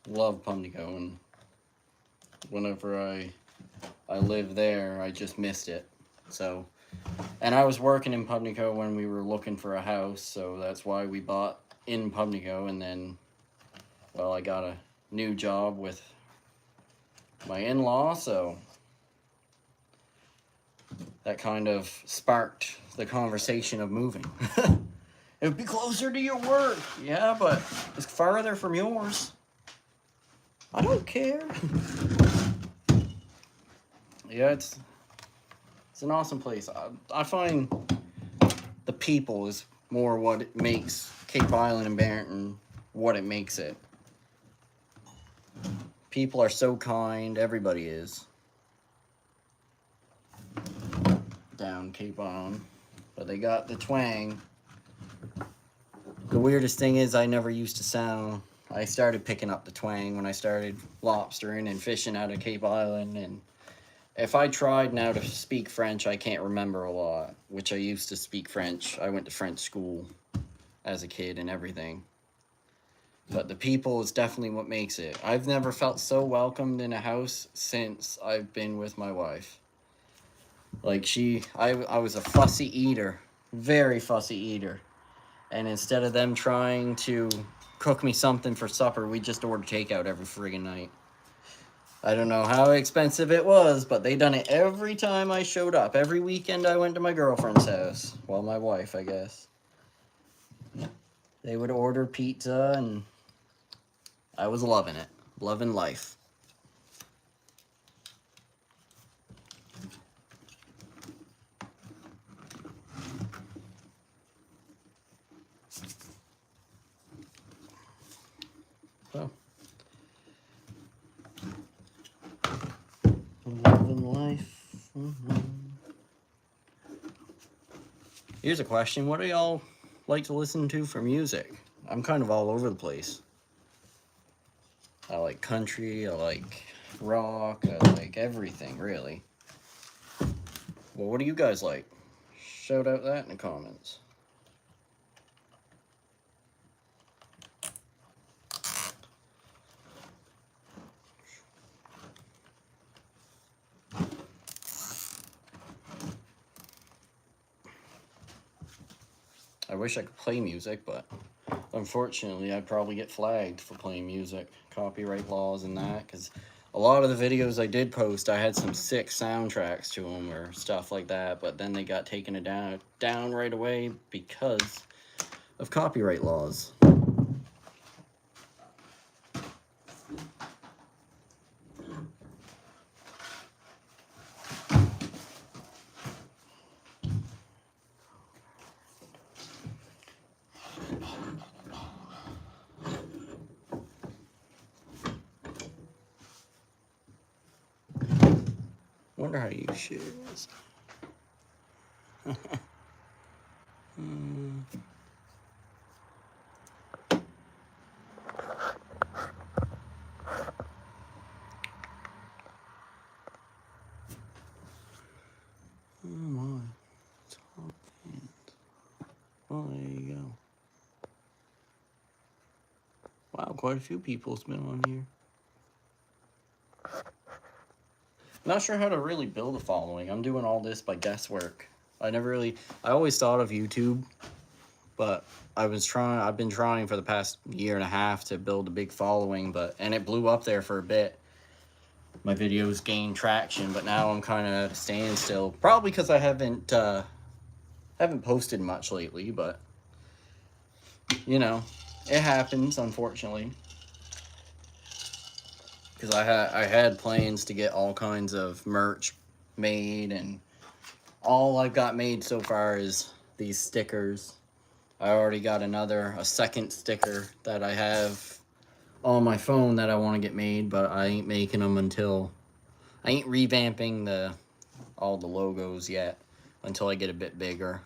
S1: Pumlico, and whenever I lived there, I just missed it. So, and I was working in Pumlico when we were looking for a house, so that's why we bought in Pumlico, and then, well, I got a new job with my in-law, so that kind of sparked the conversation of moving. It would be closer to your work. Yeah, but it's farther from yours. I don't care. Yeah, it's an awesome place. I find the people is more what it makes Cape Island and Barrington what it makes it. People are so kind. Everybody is. Down Cape Island. But they got the twang. The weirdest thing is I never used to sound. I started picking up the twang when I started lobstering and fishing out of Cape Island, and if I tried now to speak French, I can't remember a lot, which I used to speak French. I went to French school as a kid and everything. But the people is definitely what makes it. I've never felt so welcomed in a house since I've been with my wife. Like I was a fussy eater, very fussy eater. And instead of them trying to cook me something for supper, we just ordered takeout every friggin' night. I don't know how expensive it was, but they done it every time I showed up. Every weekend I went to my girlfriend's house. Well, my wife, I guess. They would order pizza, and I was loving it. Loving life. So. Loving life. Mm-hmm. Here's a question. What do y'all like to listen to for music? I'm kind of all over the place. I like country, I like rock, I like everything, really. Well, what do you guys like? Shout out that in the comments. I wish I could play music, but unfortunately I'd probably get flagged for playing music. Copyright laws and that, because a lot of the videos I did post, I had some sick soundtracks to them or stuff like that, but then they got taken down right away because of copyright laws. Wonder how you share this. Oh my. Top hands. Well, there you go. Wow, quite a few people's been on here. Not sure how to really build a following. I'm doing all this by guesswork. I always thought of YouTube, but I've been trying for the past year and a half to build a big following, and it blew up there for a bit. My videos gained traction, but now I'm kind of at a standstill. Probably because I haven't posted much lately, but you know, it happens, unfortunately. Because I had plans to get all kinds of merch made, and all I've got made so far is these stickers. I already got a second sticker that I have on my phone that I want to get made, but I ain't making them I ain't revamping all the logos yet until I get a bit bigger.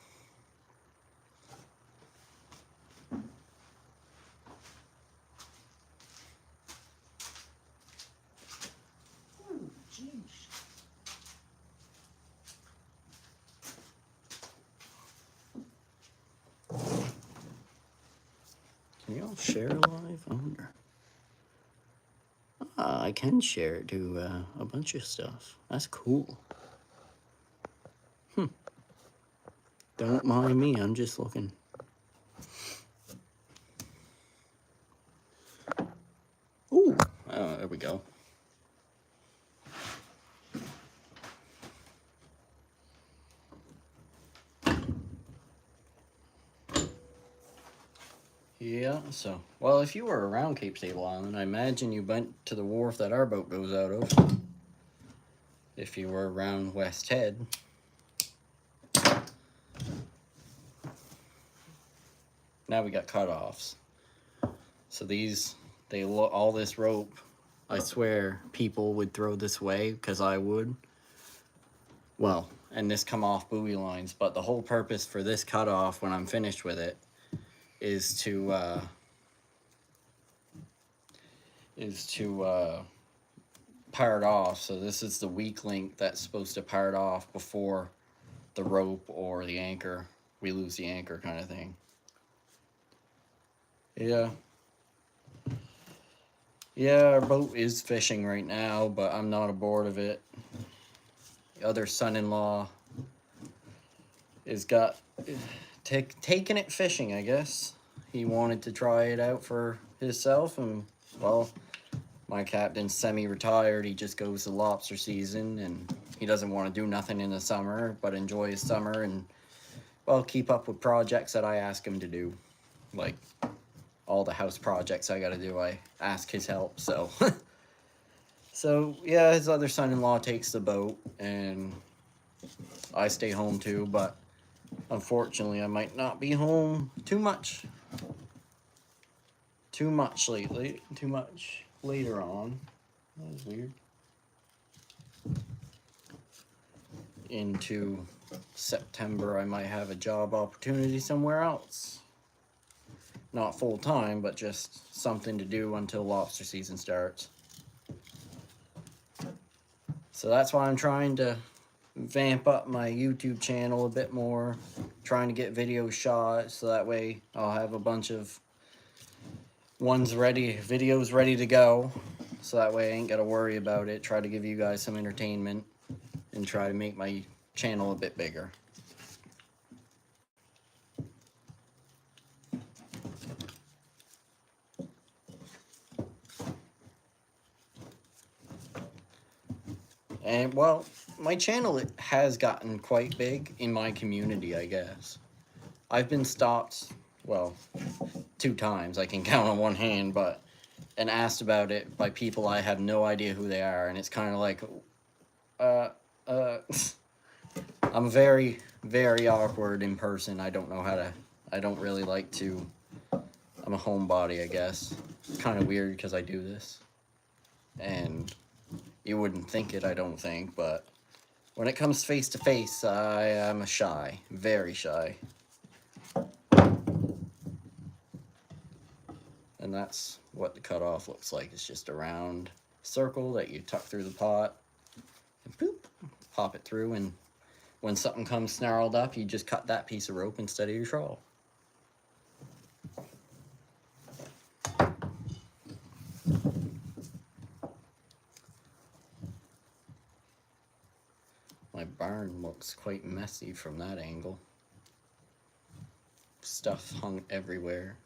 S1: Can y'all share live? I wonder. I can share it to a bunch of stuff. That's cool. Don't mind me, I'm just looking. Ooh, oh, there we go. Yeah, so, well, if you were around Cape Sable Island, I imagine you went to the wharf that our boat goes out of. If you were around West Head. Now we got cutoffs. So all this rope, I swear people would throw this away, because I would. Well, and this come off buoy lines, but the whole purpose for this cutoff when I'm finished with it is to part off. So this is the weak link that's supposed to part off before the rope or the anchor. We lose the anchor kind of thing. Yeah. Yeah, our boat is fishing right now, but I'm not aboard of it. The other son-in-law is taking it fishing, I guess. He wanted to try it out for himself, and, well, my captain's semi-retired. He just goes to lobster season, and he doesn't want to do nothing in the summer, but enjoy his summer and, well, keep up with projects that I ask him to do. Like, all the house projects I gotta do, I ask his help, so. So, yeah, his other son-in-law takes the boat, and I stay home too, but unfortunately I might not be home too much lately, too much later on. That was weird. Into September, I might have a job opportunity somewhere else. Not full-time, but just something to do until lobster season starts. So that's why I'm trying to vamp up my YouTube channel a bit more, trying to get videos shot so that way I'll have a bunch of videos ready to go, so that way I ain't gotta worry about it. Try to give you guys some entertainment and try to make my channel a bit bigger. And well, my channel has gotten quite big in my community, I guess. I've been stopped, well, 2 times, I can count on one hand, but, and asked about it by people I have no idea who they are, and it's kind of like, I'm very, very awkward in person. I don't know how to, I don't really like to, I'm a homebody, I guess. It's kind of weird because I do this. And you wouldn't think it, I don't think, but when it comes face to face, I am shy, very shy. And that's what the cutoff looks like. It's just a round circle that you tuck through the pot, and boop, pop it through, and when something comes snarled up, you just cut that piece of rope instead of your trawl. My barn looks quite messy from that angle. Stuff hung everywhere.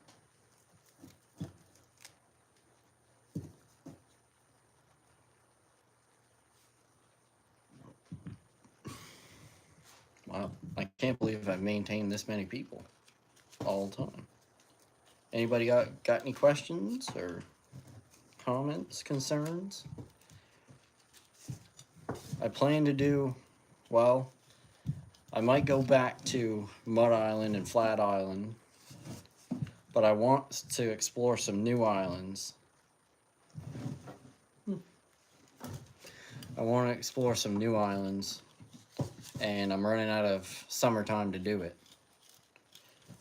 S1: Wow, I can't believe I've maintained this many people all the time. Anybody got any questions or comments, concerns? I plan to do, well, I might go back to Mud Island and Flat Island, but I want to explore some new islands. I want to explore some new islands, and I'm running out of summertime to do it.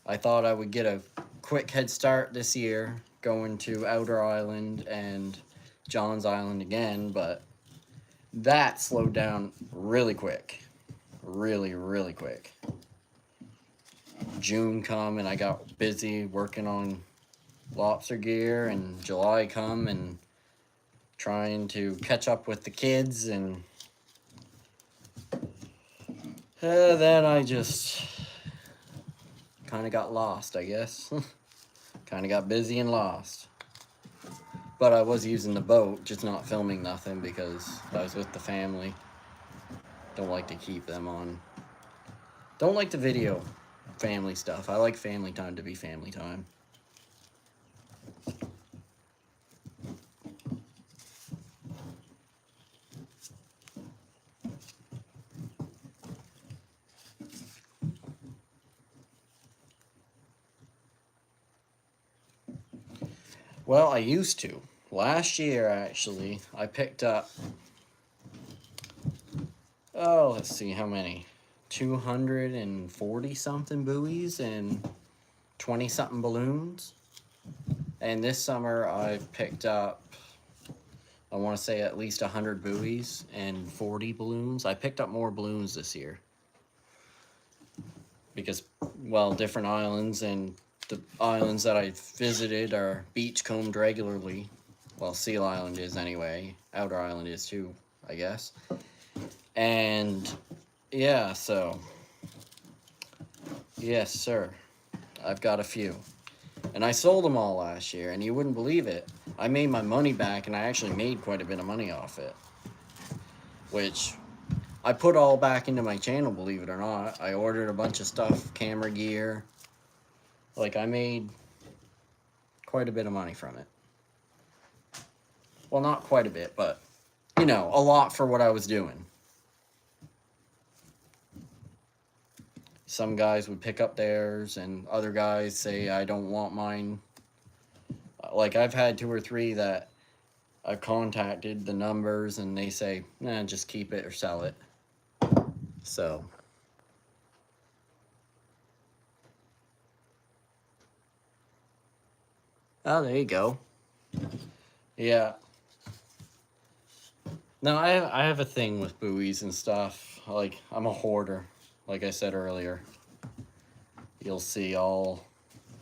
S1: I thought I would get a quick head start this year going to Outer Island and John's Island again, but that slowed down really quick. Really, really quick. June come and I got busy working on lobster gear, and July come and trying to catch up with the kids, and then I just kind of got lost, I guess. Kind of got busy and lost. But I was using the boat, just not filming nothing because I was with the family. Don't like to keep them on. Don't like to video family stuff. I like family time to be family time. Well, I used to. Last year, actually, I picked up, oh, let's see, how many? 240 something buoys and 20 something balloons. And this summer, I've picked up, I want to say, at least 100 buoys and 40 balloons. I picked up more balloons this year because, well, different islands, and the islands that I visited are beachcombed regularly. Well, Seal Island is anyway. Outer Island is too, I guess. And yeah, so yes, sir. I've got a few. And I sold them all last year, and you wouldn't believe it. I made my money back, and I actually made quite a bit of money off it. Which I put all back into my channel, believe it or not. I ordered a bunch of stuff, camera gear. Like, I made quite a bit of money from it. Well, not quite a bit, but, you know, a lot for what I was doing. Some guys would pick up theirs, and other guys say, I don't want mine. Like, I've had 2 or 3 that I've contacted the numbers, and they say, nah, just keep it or sell it. So. Oh, there you go. Yeah. No, I have a thing with buoys and stuff. Like, I'm a hoarder. Like I said earlier, you'll see I'll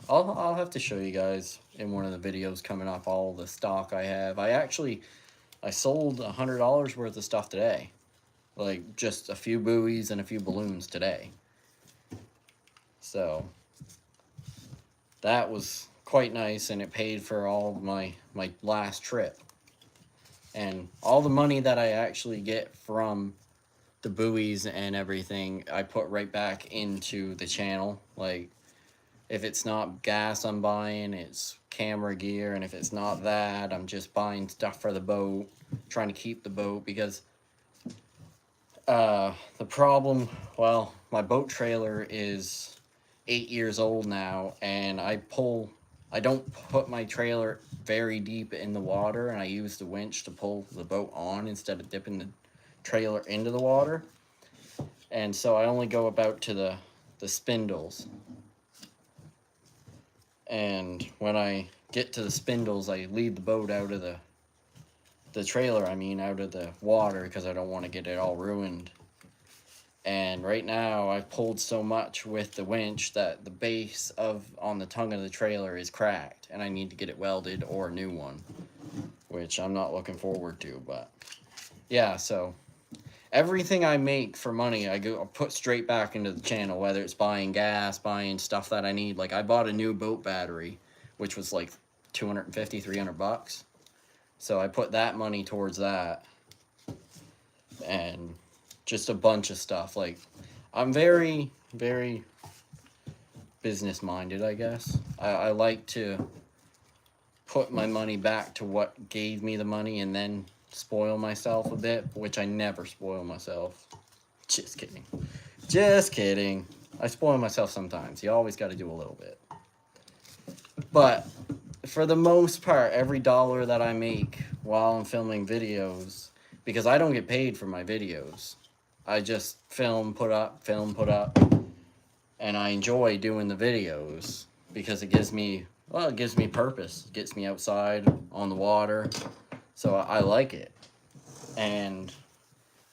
S1: have to show you guys in one of the videos coming up all the stock I have. I sold $100 worth of stuff today. Like, just a few buoys and a few balloons today. So that was quite nice, and it paid for all my last trip. And all the money that I actually get from the buoys and everything, I put right back into the channel. Like, if it's not gas I'm buying, it's camera gear, and if it's not that, I'm just buying stuff for the boat, trying to keep the boat, because the problem, well, my boat trailer is 8 years old now, and I don't put my trailer very deep in the water, and I use the winch to pull the boat on instead of dipping the trailer into the water. And so I only go about to the spindles. And when I get to the spindles, I lead the boat out of the trailer, out of the water, because I don't want to get it all ruined. And right now I've pulled so much with the winch that the base on the tongue of the trailer is cracked, and I need to get it welded or a new one, which I'm not looking forward to. But yeah, so everything I make for money, I put straight back into the channel, whether it's buying gas, buying stuff that I need. Like, I bought a new boat battery, which was like $250-300. So I put that money towards that, and just a bunch of stuff. Like, I'm very, very business minded, I guess. I like to put my money back to what gave me the money, and then spoil myself a bit, which I never spoil myself. Just kidding. Just kidding. I spoil myself sometimes. You always got to do a little bit. But for the most part, every dollar that I make while I'm filming videos, because I don't get paid for my videos, I just film, put up, and I enjoy doing the videos because it gives me purpose. It gets me outside on the water, so I like it. And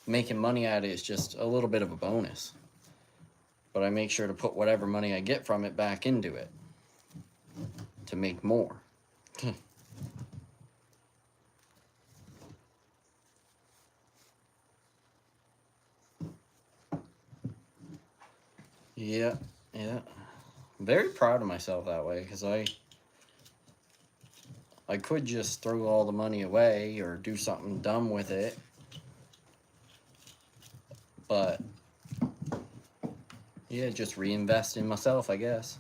S1: making money at it is just a little bit of a bonus. But I make sure to put whatever money I get from it back into it to make more. Yeah. I'm very proud of myself that way, because I could just throw all the money away or do something dumb with it. But yeah, just reinvest in myself, I guess.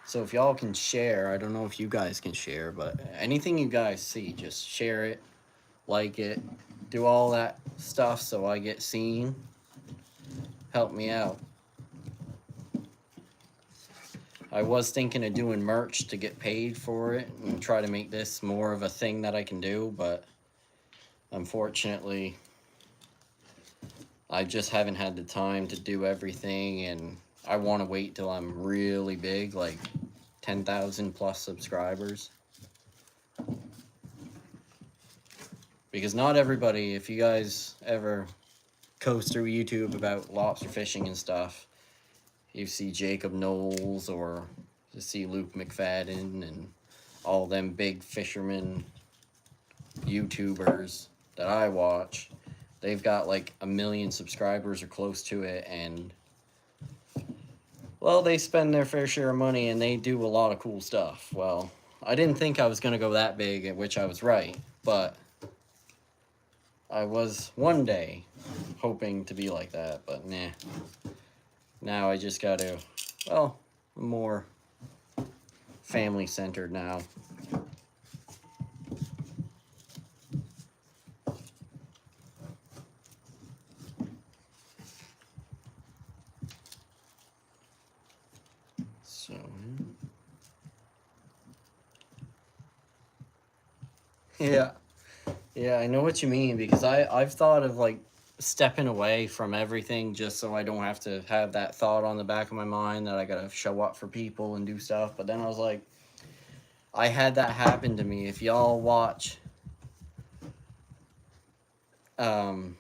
S1: So if y'all can share, I don't know if you guys can share, but anything you guys see, just share it, like it, do all that stuff so I get seen. Help me out. I was thinking of doing merch to get paid for it and try to make this more of a thing that I can do, but unfortunately, I just haven't had the time to do everything, and I want to wait till I'm really big, like 10,000 plus subscribers. Because not everybody, if you guys ever coast through YouTube about lobster fishing and stuff, you see Jacob Knowles or you see Luke McFadden and all them big fishermen YouTubers that I watch. They've got like 1 million subscribers or close to it, and well, they spend their fair share of money and they do a lot of cool stuff. Well, I didn't think I was going to go that big, at which I was right, but I was one day hoping to be like that, but nah. Now I just got to, well, more family-centered now. So, yeah, I know what you mean, because I've thought of like stepping away from everything just so I don't have to have that thought on the back of my mind that I gotta show up for people and do stuff. But then I was like, I had that happen to me. If y'all watch, um,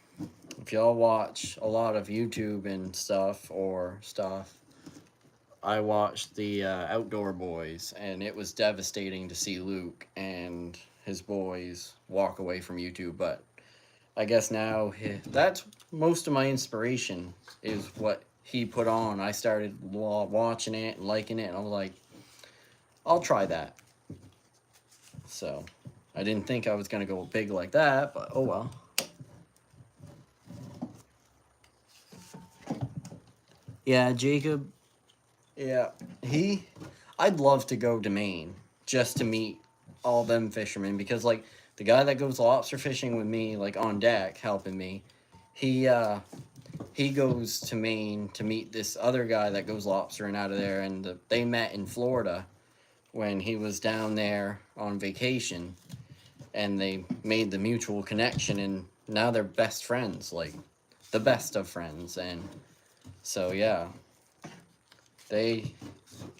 S1: if y'all watch a lot of YouTube and stuff, I watched the Outdoor Boys, and it was devastating to see Luke and his boys walk away from YouTube. But I guess now that's most of my inspiration is what he put on. I started watching it and liking it, and I was like, I'll try that. So I didn't think I was going to go big like that, but oh well. Yeah, Jacob. Yeah, I'd love to go to Maine just to meet all them fishermen because, like, the guy that goes lobster fishing with me, like, on deck helping me, he goes to Maine to meet this other guy that goes lobstering out of there, and they met in Florida when he was down there on vacation, and they made the mutual connection, and now they're best friends, like, the best of friends, and so, yeah.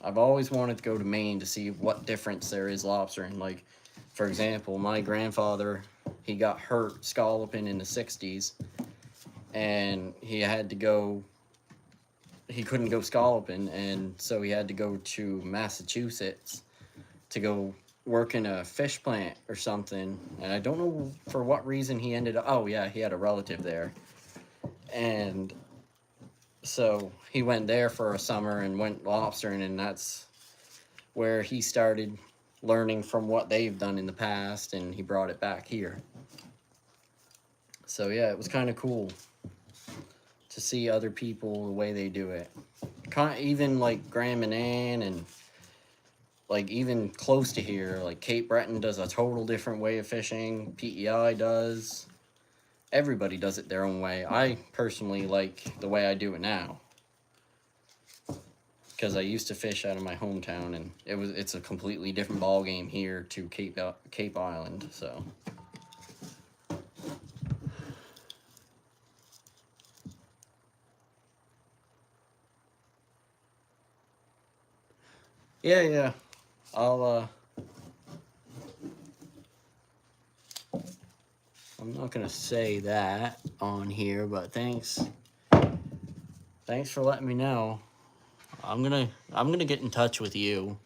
S1: I've always wanted to go to Maine to see what difference there is lobstering. Like, for example, my grandfather, he got hurt scalloping in the 60s, and he couldn't go scalloping, and so he had to go to Massachusetts to go work in a fish plant or something. And I don't know for what reason he ended up, oh yeah, he had a relative there. And so he went there for a summer and went lobstering, and that's where he started learning from what they've done in the past, and he brought it back here. So yeah, it was kind of cool to see other people the way they do it. Even like Graham and Ann, and like even close to here, like Cape Breton does a total different way of fishing. PEI does. Everybody does it their own way. I personally like the way I do it now, because I used to fish out of my hometown, and it's a completely different ball game here to Cape Island. So yeah, I'll I'm not gonna say that on here, but thanks for letting me know. I'm gonna get in touch with you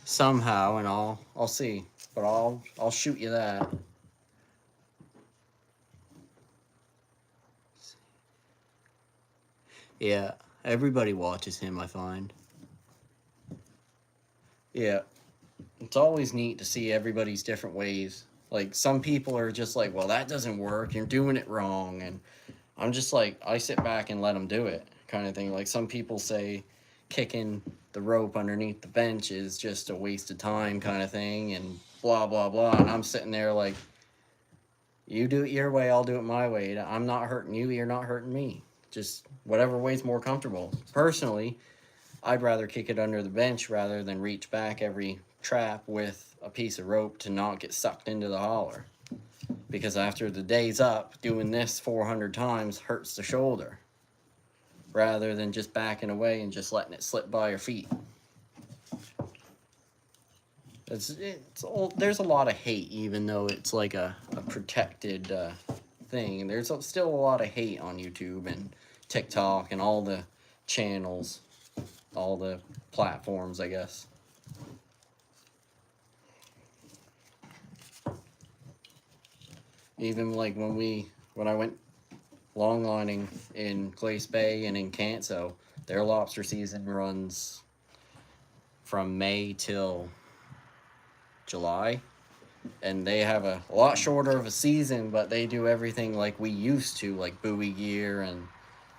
S1: somehow, and I'll see, but I'll shoot you that. Yeah, everybody watches him, I find. Yeah, it's always neat to see everybody's different ways. Like, some people are just like, well, that doesn't work, you're doing it wrong, and I'm just like, I sit back and let them do it, kind of thing. Like, some people say kicking the rope underneath the bench is just a waste of time, kind of thing, and blah, blah, blah. And I'm sitting there like, you do it your way, I'll do it my way. I'm not hurting you, you're not hurting me. Just whatever way's more comfortable. Personally, I'd rather kick it under the bench rather than reach back every trap with a piece of rope to not get sucked into the holler. Because after the day's up, doing this 400 times hurts the shoulder, rather than just backing away and just letting it slip by your feet. There's a lot of hate, even though it's like a protected thing. And there's still a lot of hate on YouTube and TikTok and all the channels, all the platforms, I guess. Even like when I went longlining in Glace Bay and in Canso, their lobster season runs from May till July, and they have a lot shorter of a season, but they do everything like we used to, like buoy gear, and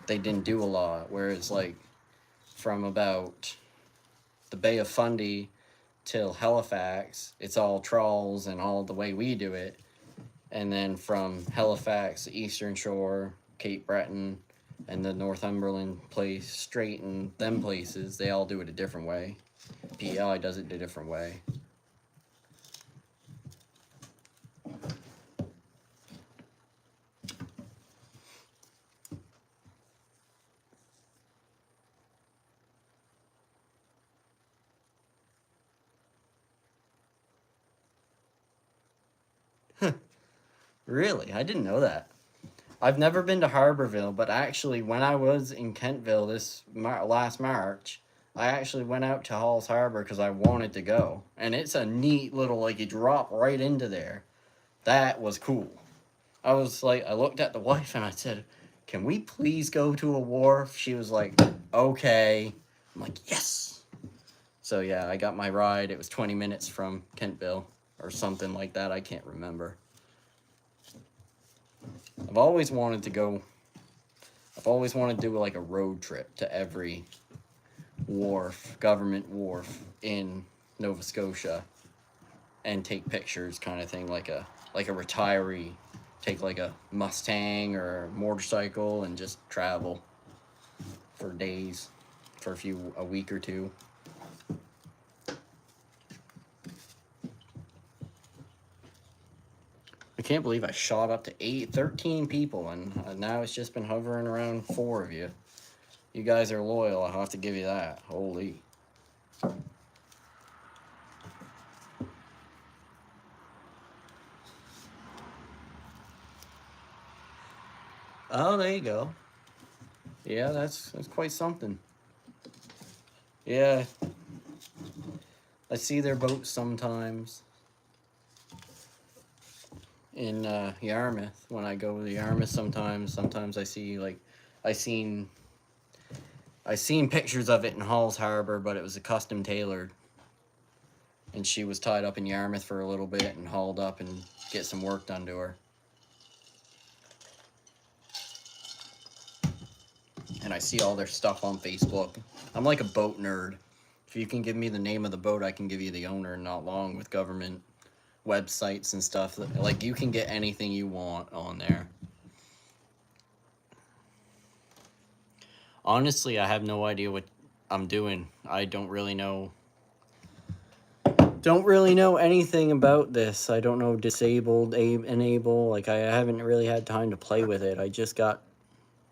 S1: they didn't do a lot. Whereas like from about the Bay of Fundy till Halifax, it's all trawls and all the way we do it. And then from Halifax, the Eastern Shore, Cape Breton, and the Northumberland place, straight in them places, they all do it a different way. PEI does it a different way. Really? I didn't know that. I've never been to Harborville, but actually, when I was in Kentville last March, I actually went out to Halls Harbor because I wanted to go. And it's a neat little, like, you drop right into there. That was cool. I was like, I looked at the wife and I said, can we please go to a wharf? She was like, okay. I'm like, yes. So yeah, I got my ride. It was 20 minutes from Kentville or something like that. I can't remember. I've always wanted to go. I've always wanted to do like a road trip to every wharf, government wharf in Nova Scotia, and take pictures, kind of thing, like a retiree. Take like a Mustang or a motorcycle and just travel for days, for a week or two. I can't believe I shot up to 13 people, and now it's just been hovering around 4 of you. You guys are loyal, I'll have to give you that. Holy. Oh, there you go. Yeah, that's quite something. Yeah. I see their boats sometimes in Yarmouth. When I go to Yarmouth sometimes I see, like, I seen pictures of it in Halls Harbor, but it was a custom tailored. And she was tied up in Yarmouth for a little bit and hauled up and get some work done to her. And I see all their stuff on Facebook. I'm like a boat nerd. If you can give me the name of the boat, I can give you the owner not long, with government websites and stuff. Like, you can get anything you want on there. Honestly, I have no idea what I'm doing. I don't really know anything about this. I don't know disabled, enable. Like, I haven't really had time to play with it. I just got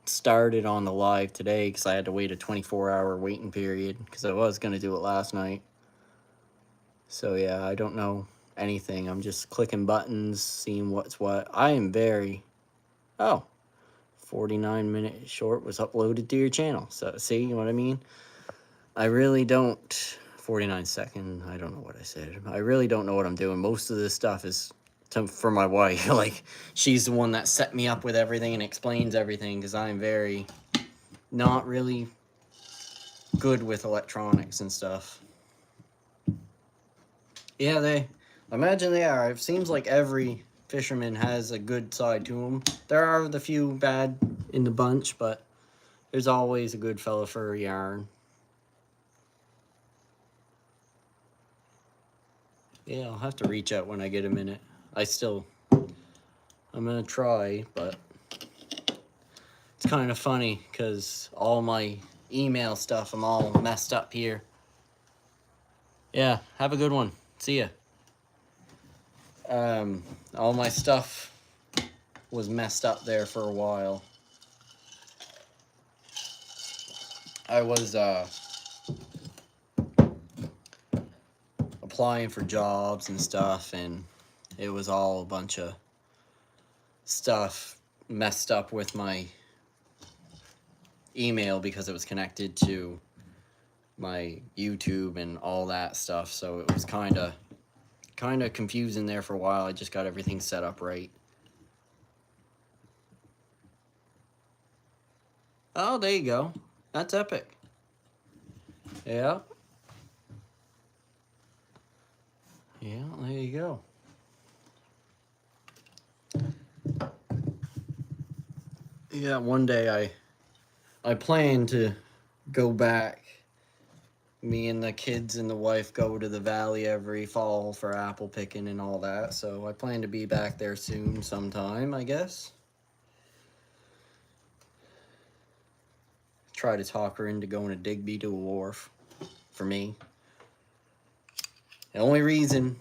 S1: started on the live today because I had to wait a 24-hour waiting period because I was going to do it last night. So yeah, I don't know anything. I'm just clicking buttons, seeing what's what. I am very... Oh, 49-minute short was uploaded to your channel. So see what I mean? I really don't... 49-second, I don't know what I said. I really don't know what I'm doing. Most of this stuff is for my wife. Like, she's the one that set me up with everything and explains everything, because I'm very not really good with electronics and stuff. Yeah, I imagine they are. It seems like every fisherman has a good side to them. There are the few bad in the bunch, but there's always a good fella for a yarn. Yeah, I'll have to reach out when I get a minute. I'm gonna try, but it's kind of funny because all my email stuff, I'm all messed up here. Yeah, have a good one. See ya. All my stuff was messed up there for a while. I was applying for jobs and stuff, and it was all a bunch of stuff messed up with my email because it was connected to my YouTube and all that stuff. So it was kind of confusing there for a while. I just got everything set up right. Oh, there you go. That's epic. Yeah. Yeah, there you go. Yeah, one day I plan to go back. Me and the kids and the wife go to the valley every fall for apple picking and all that, so I plan to be back there soon sometime, I guess. Try to talk her into going to Digby to a wharf for me. The only reason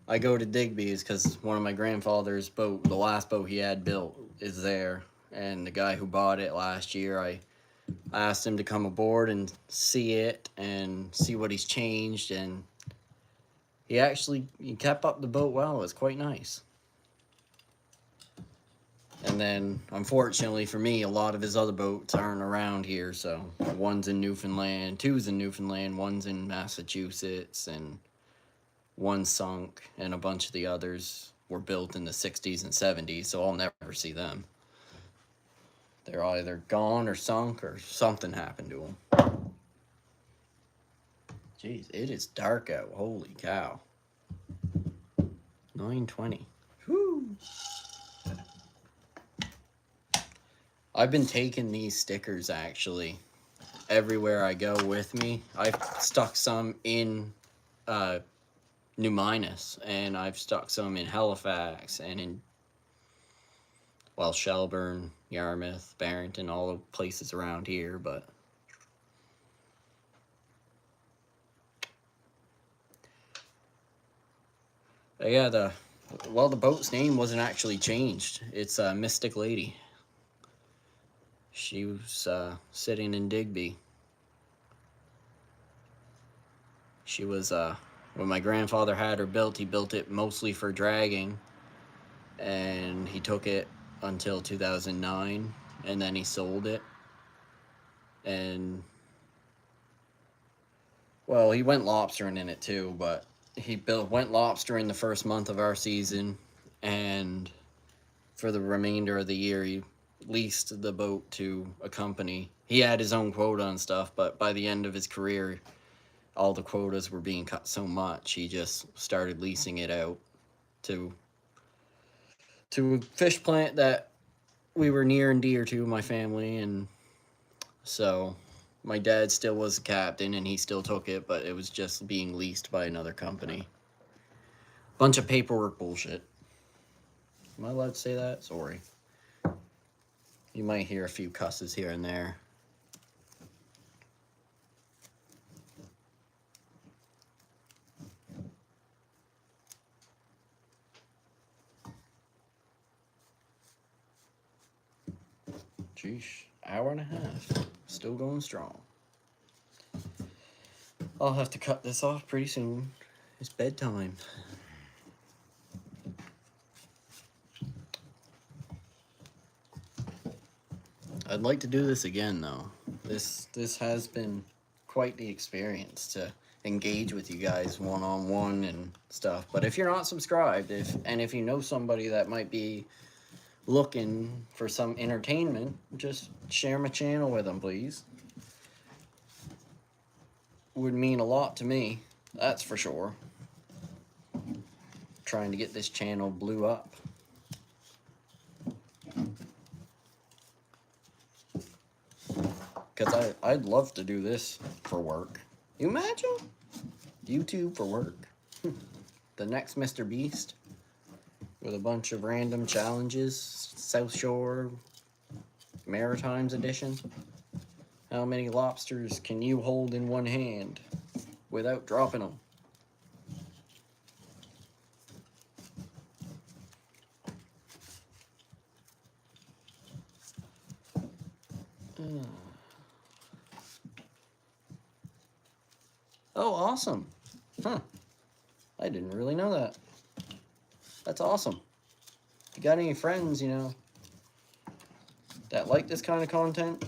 S1: I go to Digby is because one of my grandfather's boat, the last boat he had built, is there. And the guy who bought it last year, I asked him to come aboard and see it and see what he's changed, and he kept up the boat well. It was quite nice. And then, unfortunately for me, a lot of his other boats aren't around here. So one's in Newfoundland, two's in Newfoundland, one's in Massachusetts, and one sunk, and a bunch of the others were built in the 60s and 70s. So I'll never see them. They're either gone or sunk or something happened to them. Jeez, it is dark out. Holy cow. 9:20. Whew. I've been taking these stickers actually everywhere I go with me. I've stuck some in New Minas, and I've stuck some in Halifax and in, well, Shelburne, Yarmouth, Barrington, all the places around here, but yeah, the boat's name wasn't actually changed. It's Mystic Lady. She was sitting in Digby. She was when my grandfather had her built, he built it mostly for dragging, and he took it until 2009, and then he sold it. And well, he went lobstering in it too, but he went lobstering the first month of our season, and for the remainder of the year he leased the boat to a company. He had his own quota and stuff, but by the end of his career, all the quotas were being cut so much, he just started leasing it out to a fish plant that we were near and dear to, my family, and so my dad still was a captain and he still took it, but it was just being leased by another company. Bunch of paperwork bullshit. Am I allowed to say that? Sorry. You might hear a few cusses here and there. Jeez, hour and a half. Still going strong. I'll have to cut this off pretty soon. It's bedtime. I'd like to do this again though. This has been quite the experience to engage with you guys one-on-one and stuff. But if you're not subscribed, if you know somebody that might be looking for some entertainment, just share my channel with them, please. Would mean a lot to me, that's for sure. Trying to get this channel blew up. Because I'd love to do this for work. You imagine? YouTube for work. The next Mr. Beast with a bunch of random challenges. South Shore Maritimes edition. How many lobsters can you hold in one hand without dropping them? Oh, awesome. Huh. I didn't really know that. That's awesome. If you got any friends, that like this kind of content,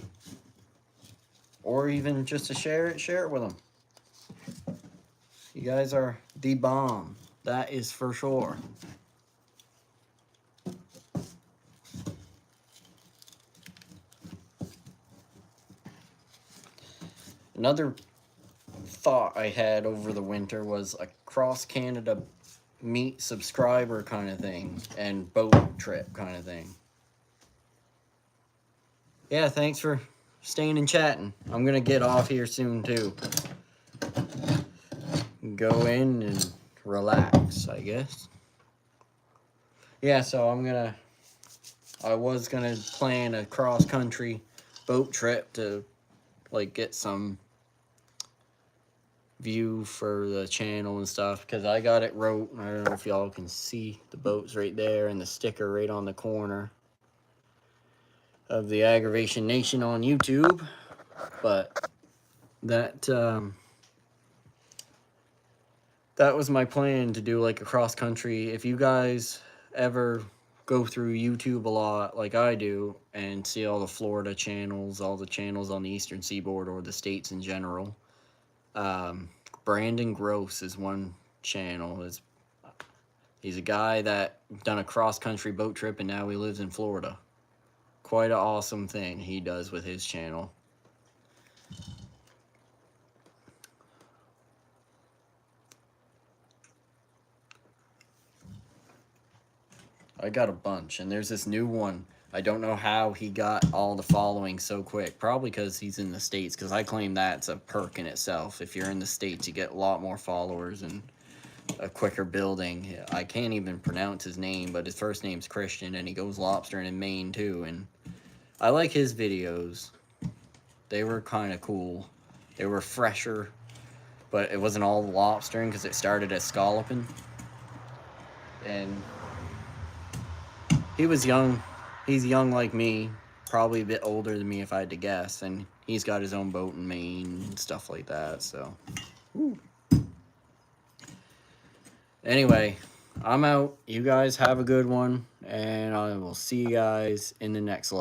S1: or even just to share it with them. You guys are the bomb. That is for sure. Another thought I had over the winter was a cross-Canada meet subscriber kind of thing and boat trip kind of thing. Yeah, thanks for staying and chatting. I'm gonna get off here soon too. Go in and relax, I guess. Yeah, so I was gonna plan a cross-country boat trip to get some view for the channel and stuff, because I got it wrote. I don't know if y'all can see the boats right there and the sticker right on the corner of the Aggravation Nation on YouTube. But that was my plan, to do like a cross country. If you guys ever go through YouTube a lot like I do and see all the Florida channels, all the channels on the Eastern Seaboard or the states in general. Um, Brandon Gross is one channel. He's a guy that done a cross-country boat trip and now he lives in Florida. Quite an awesome thing he does with his channel. I got a bunch, and there's this new one. I don't know how he got all the following so quick. Probably because he's in the States, because I claim that's a perk in itself. If you're in the States, you get a lot more followers and a quicker building. I can't even pronounce his name, but his first name's Christian, and he goes lobstering in Maine, too. And I like his videos. They were kind of cool. They were fresher, but it wasn't all lobstering, because it started as scalloping. And he was young. He's young like me, probably a bit older than me if I had to guess, and he's got his own boat in Maine and stuff like that, so. Woo. Anyway, I'm out. You guys have a good one, and I will see you guys in the next